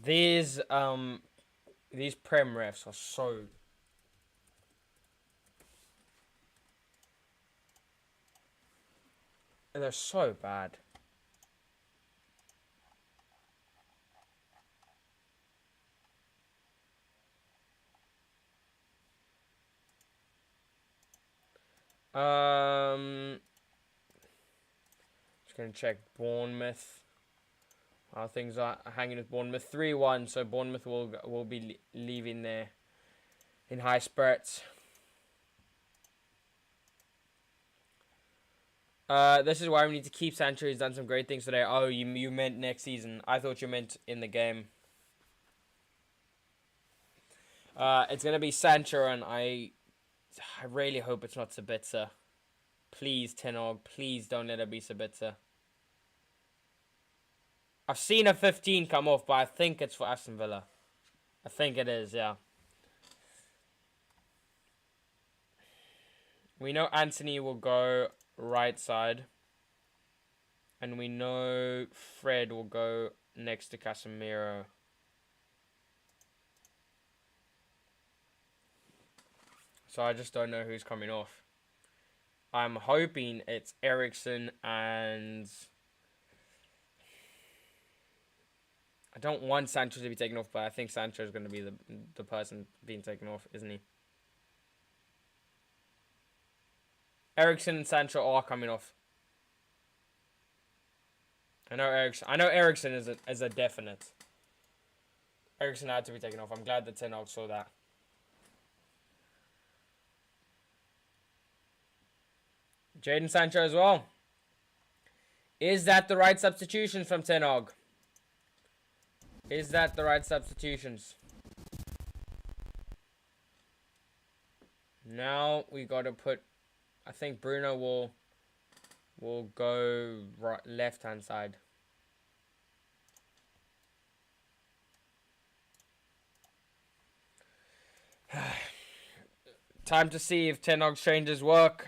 These Prem refs are so... They're so bad. Just gonna check Bournemouth. How things are hanging with Bournemouth. 3-1, so Bournemouth will be leaving there in high spirits. This is why we need to keep Sancho. He's done some great things today. Oh, you meant next season. I thought you meant in the game. It's gonna be Sancho, and I really hope it's not Sabitzer. Please, Ten Hag, please don't let it be Sabitzer. I've seen a 15 come off, but I think it's for Aston Villa. I think it is, yeah. We know Anthony will go right side. And we know Fred will go next to Casemiro. So I just don't know who's coming off. I'm hoping it's Eriksen and... I don't want Sancho to be taken off, but I think Sancho is going to be the person being taken off, isn't he? Eriksen and Sancho are coming off. I know Eriksen is a definite. Eriksen had to be taken off. I'm glad that Ten Hag saw that. Jadon Sancho as well. Is that the right substitutions from Ten Hag? Is that the right substitutions? Now we got to put... I think Bruno will go right, left-hand side. Time to see if Ten Hag's changes work.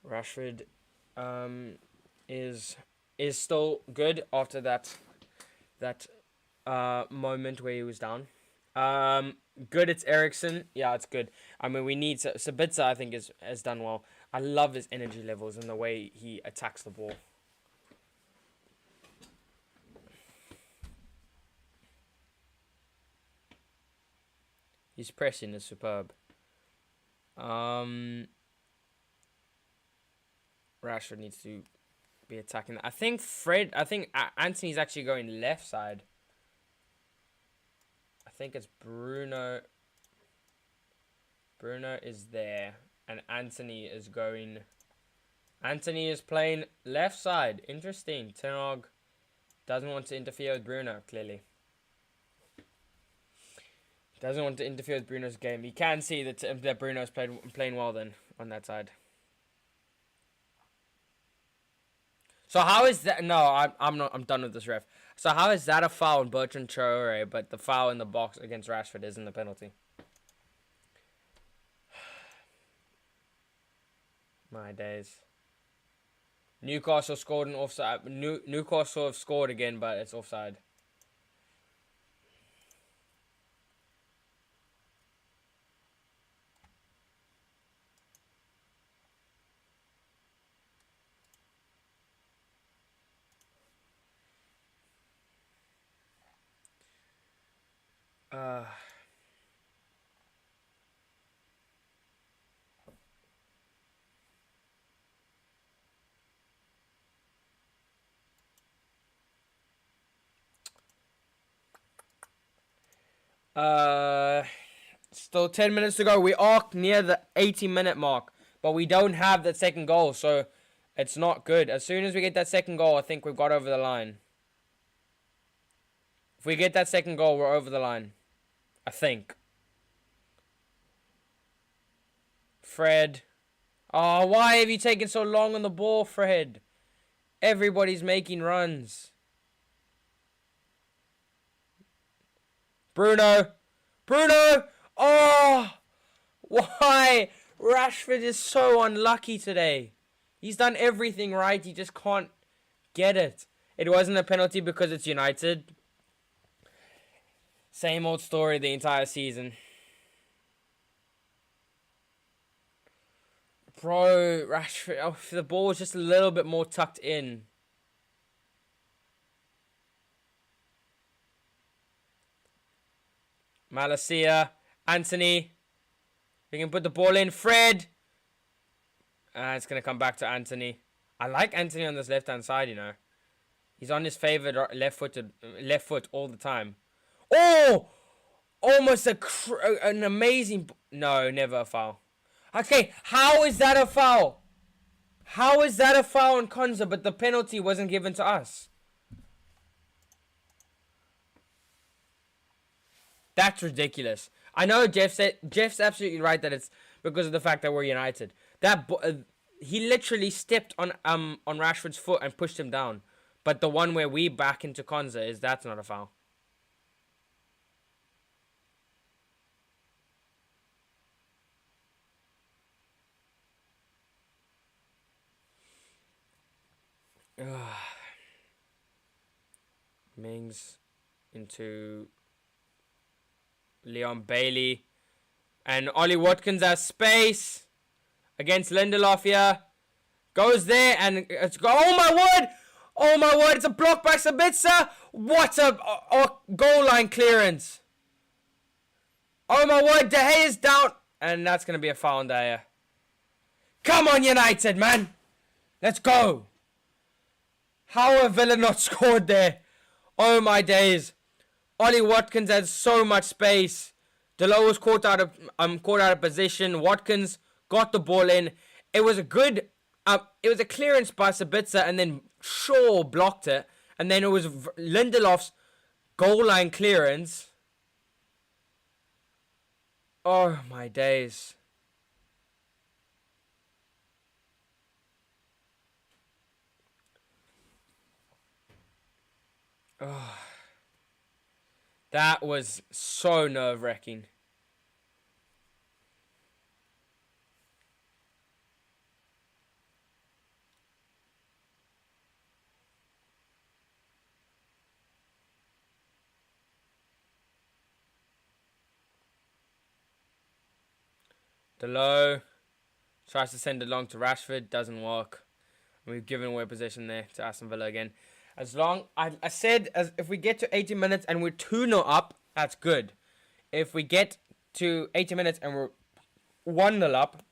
Rashford is still good after that moment where he was down. Good, it's Ericsson. Yeah, it's good. I mean, we need... Sabitzer, I think, has done well. I love his energy levels and the way he attacks the ball. His pressing is superb. Rashford needs to be attacking. I think Anthony's actually going left side. I think it's Bruno. Bruno is there. And Anthony is going... Anthony is playing left side. Interesting. Ten Hag doesn't want to interfere with Bruno, clearly. Doesn't want to interfere with Bruno's game. You can see that Bruno's playing well then on that side. So how is that? No, I'm not. I'm done with this ref. So how is that a foul on Bertrand Traore, but the foul in the box against Rashford isn't the penalty? My days. Newcastle scored an offside. Newcastle have scored again, but it's offside. Still 10 minutes to go. We are near the 80-minute mark, but we don't have that second goal, so it's not good. As soon as we get that second goal, I think we've got over the line. If we get that second goal, we're over the line. I think. Fred. Oh, why have you taken so long on the ball, Fred? Everybody's making runs. Bruno. Bruno! Oh! Why? Rashford is so unlucky today. He's done everything right. He just can't get it. It wasn't a penalty because it's United. Same old story the entire season. Bro, Rashford, oh, the ball was just a little bit more tucked in. Malacia, Anthony. We can put the ball in. Fred. It's going to come back to Anthony. I like Anthony on this left-hand side, you know. He's on his favorite left foot all the time. Oh! Almost an amazing... No, never a foul. Okay, how is that a foul? How is that a foul on Konza, but the penalty wasn't given to us? That's ridiculous. I know Jeff's absolutely right that it's because of the fact that we're United. He literally stepped on Rashford's foot and pushed him down. But the one where we back into Konza that's not a foul. Mings into Leon Bailey. And Ollie Watkins has space against Lindelof here. Goes there and it's go. Oh my word! Oh my word! It's a block by Sabitzer. What a goal line clearance! Oh my word! De Gea is down, and that's gonna be a foul on De Gea. Come on, United, man! Let's go! How have Villa not scored there? Oh my days. Ollie Watkins had so much space. Delo was caught out of position. Watkins got the ball in. It was a good it was a clearance by Sabitzer, and then Shaw blocked it, and then it was Lindelof's goal line clearance. Oh my days. Oh, that was so nerve-wracking. Delo tries to send it long to Rashford, doesn't work. We've given away possession there to Aston Villa again. As long I said, as if we get to 80 minutes and we're 2-0 up, that's good. If we get to 80 minutes and we're 1-0 up,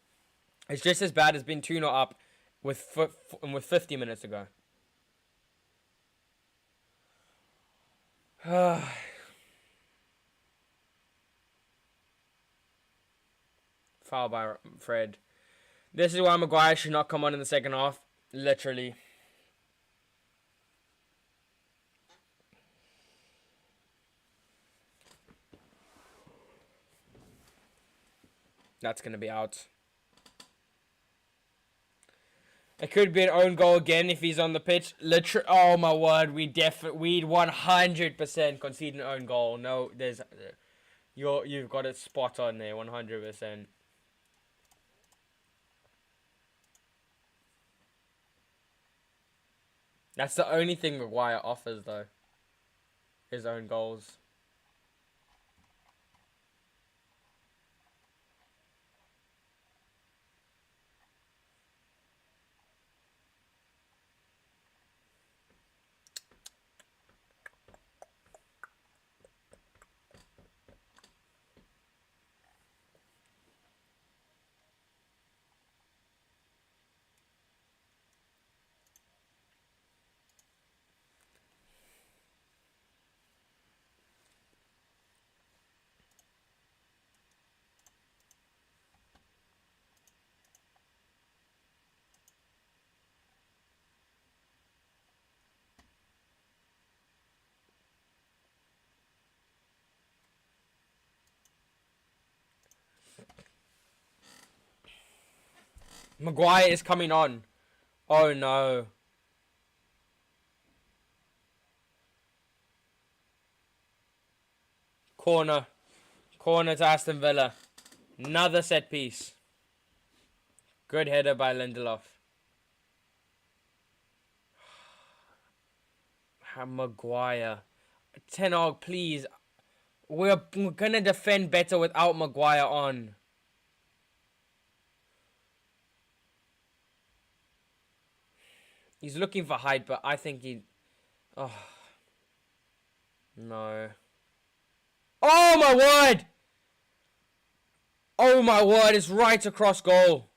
it's just as bad as being 2-0 up with 50 minutes to go. Foul by Fred. This is why Maguire should not come on in the second half. Literally. That's going to be out. It could be an own goal again if he's on the pitch. Literally, oh my word, we'd 100% concede an own goal. No, you've got it spot on there, 100%. That's the only thing Maguire offers, though. His own goals. Maguire is coming on. Oh no. Corner. Corner to Aston Villa. Another set piece. Good header by Lindelof. Maguire. Ten Hag, please. We're gonna defend better without Maguire on. He's looking for height, but I think he... Oh. No. Oh my word! Oh my word, it's right across goal.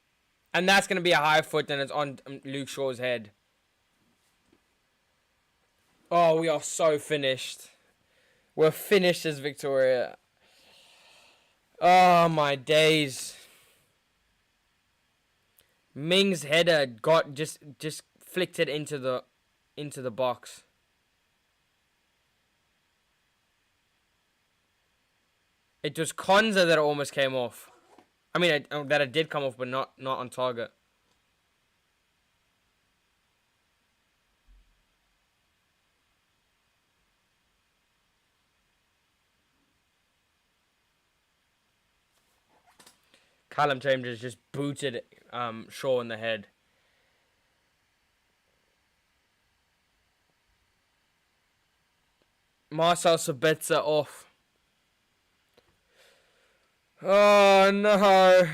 And that's going to be a high foot and it's on Luke Shaw's head. Oh, we are so finished. We're finished as Victoria. Oh my days. Ming's header got just flicked it into the box. It was Konza that it almost came off. I mean, that it did come off, but not on target. Callum Chambers just booted Shaw in the head. Marcel Sabitzer off. Oh no.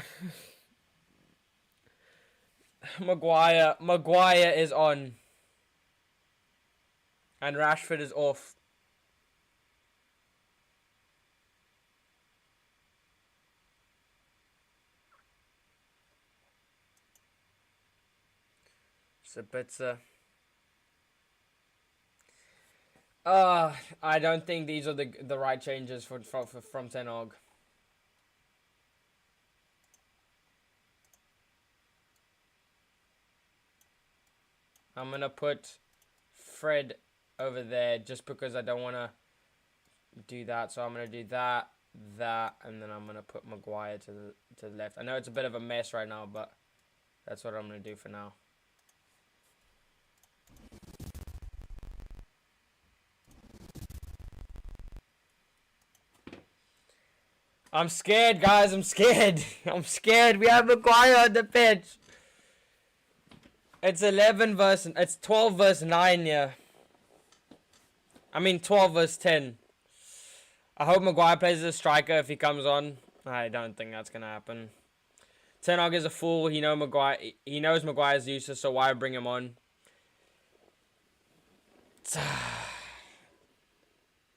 Maguire is on. And Rashford is off. Sabitzer. I don't think these are the right changes from Ten Hag. I'm gonna put Fred over there just because I don't want to do that. So I'm gonna do that, and then I'm gonna put Maguire to the left. I know it's a bit of a mess right now, but that's what I'm gonna do for now. I'm scared, guys. I'm scared. I'm scared. We have Maguire on the pitch. It's 12 verse 9, yeah. I mean 12 verse 10. I hope Maguire plays as a striker if he comes on. I don't think that's gonna happen. Ten Hag is a fool. He knows Maguire's useless, so why bring him on?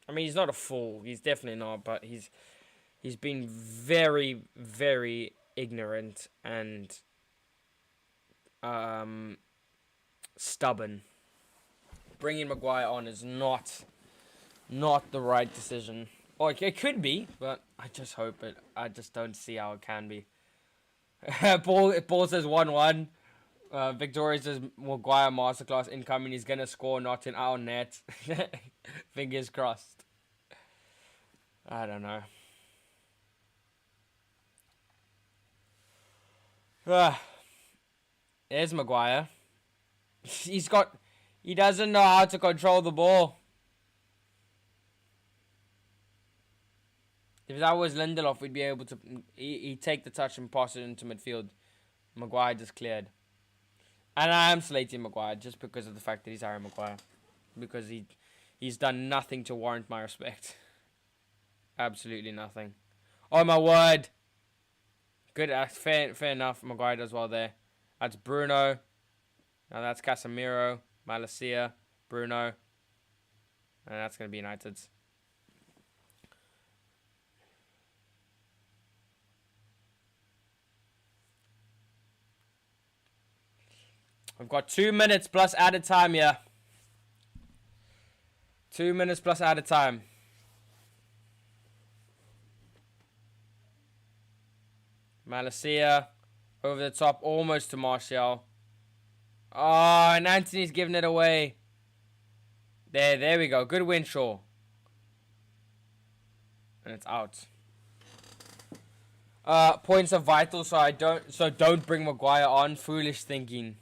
I mean, he's not a fool. He's definitely not, but he's been very, very ignorant and stubborn. Bringing Maguire on is not the right decision. Or it could be, but I just hope it. I just don't see how it can be. Paul says 1-1. Victoria says Maguire masterclass incoming. He's gonna score, not in our net. Fingers crossed. I don't know. There's Maguire. He doesn't know how to control the ball. If that was Lindelof, we'd be able to. He'd take the touch and pass it into midfield. Maguire just cleared. And I am slating Maguire just because of the fact that he's Harry Maguire. Because he's done nothing to warrant my respect. Absolutely nothing. Oh my word. Good, fair enough. Maguire does well there. That's Bruno. Now that's Casemiro, Malacia, Bruno. And that's going to be United's. I've got 2 minutes plus added time here. 2 minutes plus added time. Malacia over the top, almost to Martial. Oh, and Anthony's giving it away. There we go. Good win, Shaw. And it's out. Points are vital, so don't bring Maguire on. Foolish thinking.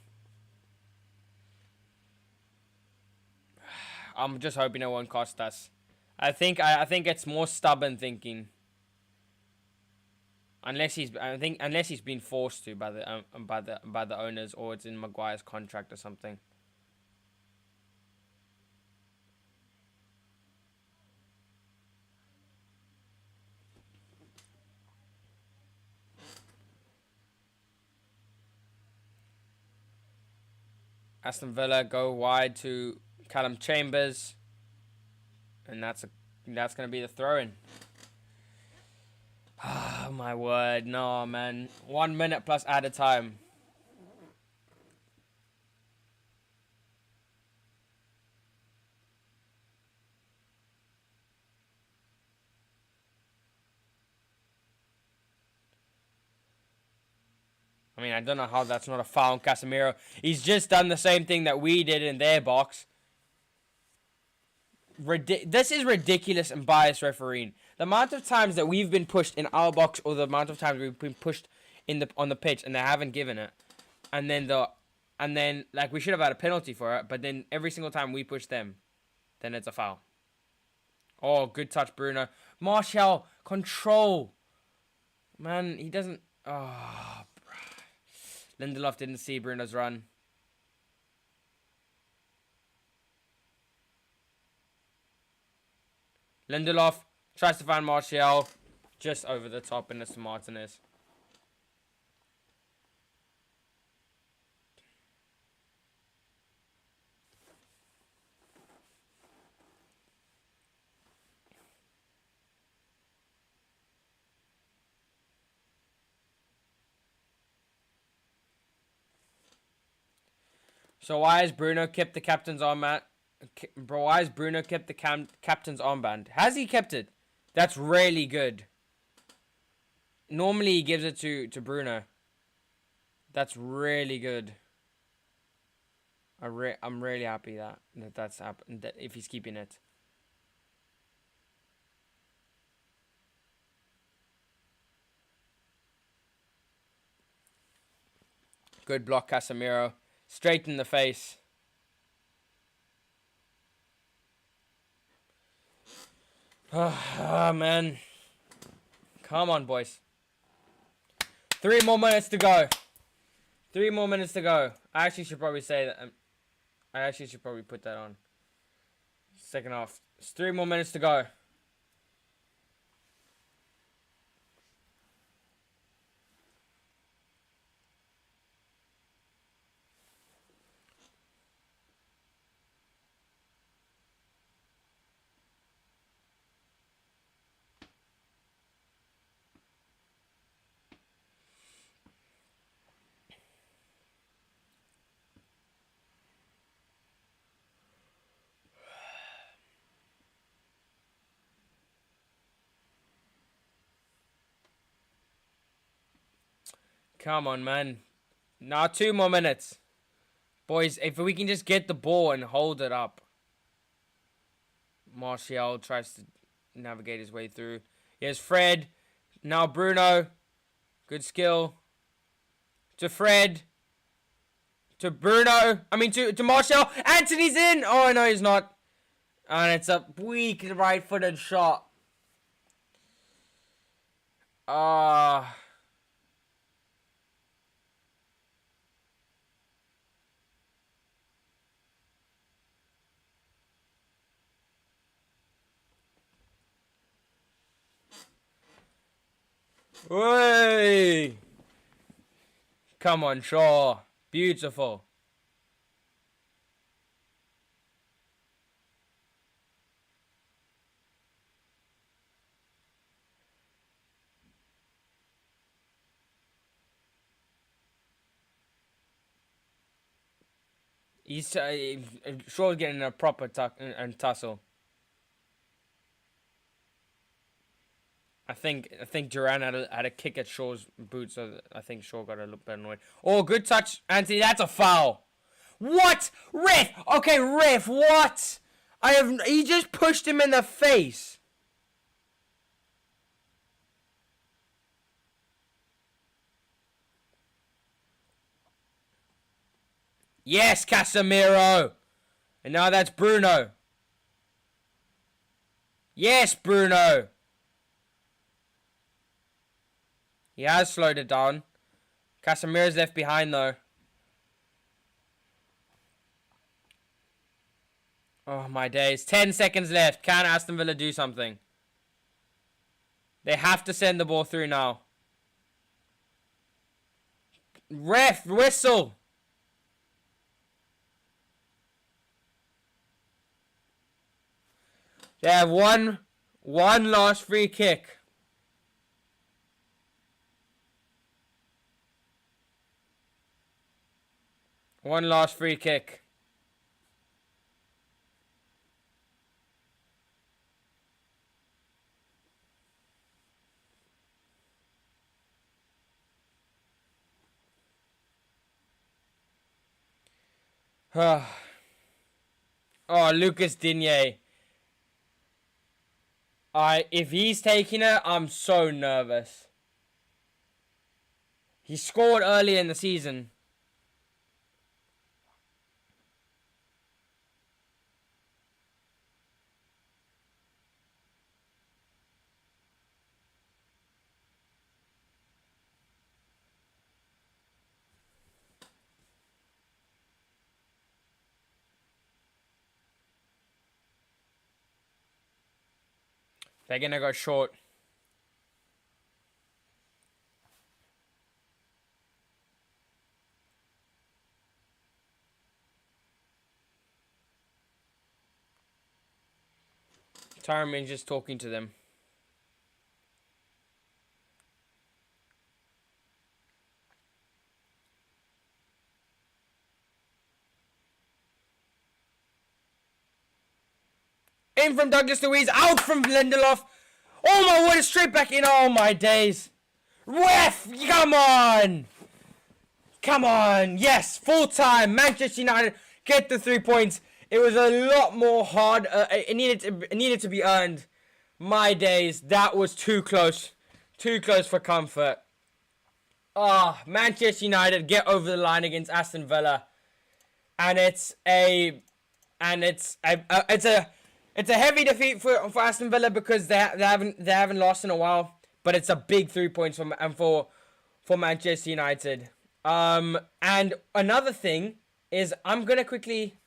I'm just hoping it won't cost us. I think it's more stubborn thinking. Unless he's been forced to by the owners, or it's in Maguire's contract or something. Aston Villa go wide to Callum Chambers, and that's going to be the throw-in. Oh my word, no man. 1 minute plus added time. I mean, I don't know how that's not a foul on Casemiro. He's just done the same thing that we did in their box. This is ridiculous and biased refereeing. The amount of times that we've been pushed in our box, or the amount of times we've been pushed on the pitch and they haven't given it, and then like we should have had a penalty for it, but then every single time we push them, then it's a foul. Oh, good touch, Bruno. Martial, control. Man, he doesn't. Oh, Lindelof didn't see Bruno's run. Lindelof tries to find Martial, just over the top, and it's to Martinez. So why has Bruno kept the captain's arm, Matt? Bro, why has Bruno kept the captain's armband? Has he kept it? That's really good. Normally he gives it to Bruno. That's really good. I'm really happy that's happened. That if he's keeping it. Good block, Casemiro. Straight in the face. Oh, man. Come on, boys. 3 more minutes to go. 3 more minutes to go. I actually should probably say that. I actually should probably put that on. Second half. It's 3 more minutes to go. Come on, man. Now 2 more minutes. Boys, if we can just get the ball and hold it up. Martial tries to navigate his way through. Here's Fred. Now Bruno. Good skill. To Fred. To Bruno. To Martial. Anthony's in. Oh, no, he's not. And it's a weak right-footed shot. Hey! Come on, Shaw. Beautiful. He's Shaw's getting a proper tussle. I think Duran had a kick at Shaw's boot, so I think Shaw got a little bit annoyed. Oh, good touch, Anthony. That's a foul. What? Ref! Okay, ref, what? He just pushed him in the face. Yes, Casemiro. And now that's Bruno. Yes, Bruno. He has slowed it down. Casemiro's left behind, though. Oh, my days. 10 seconds left. Can Aston Villa do something? They have to send the ball through now. Ref, whistle. They have one last free kick. One last free kick. Oh, Lucas Digne. If he's taking it, I'm so nervous. He scored early in the season. They're gonna go short. Tyron's just talking to them. In from Douglas Luiz. Out from Lindelof. Oh my word, straight back in. Oh my days. Ref, come on. Come on. Yes, full time. Manchester United get the 3 points. It was a lot more hard. It needed to be earned. My days. That was too close. Too close for comfort. Manchester United get over the line against Aston Villa. And it's a heavy defeat for Aston Villa because they haven't lost in a while. But it's a big 3 points for Manchester United. And another thing is I'm gonna quickly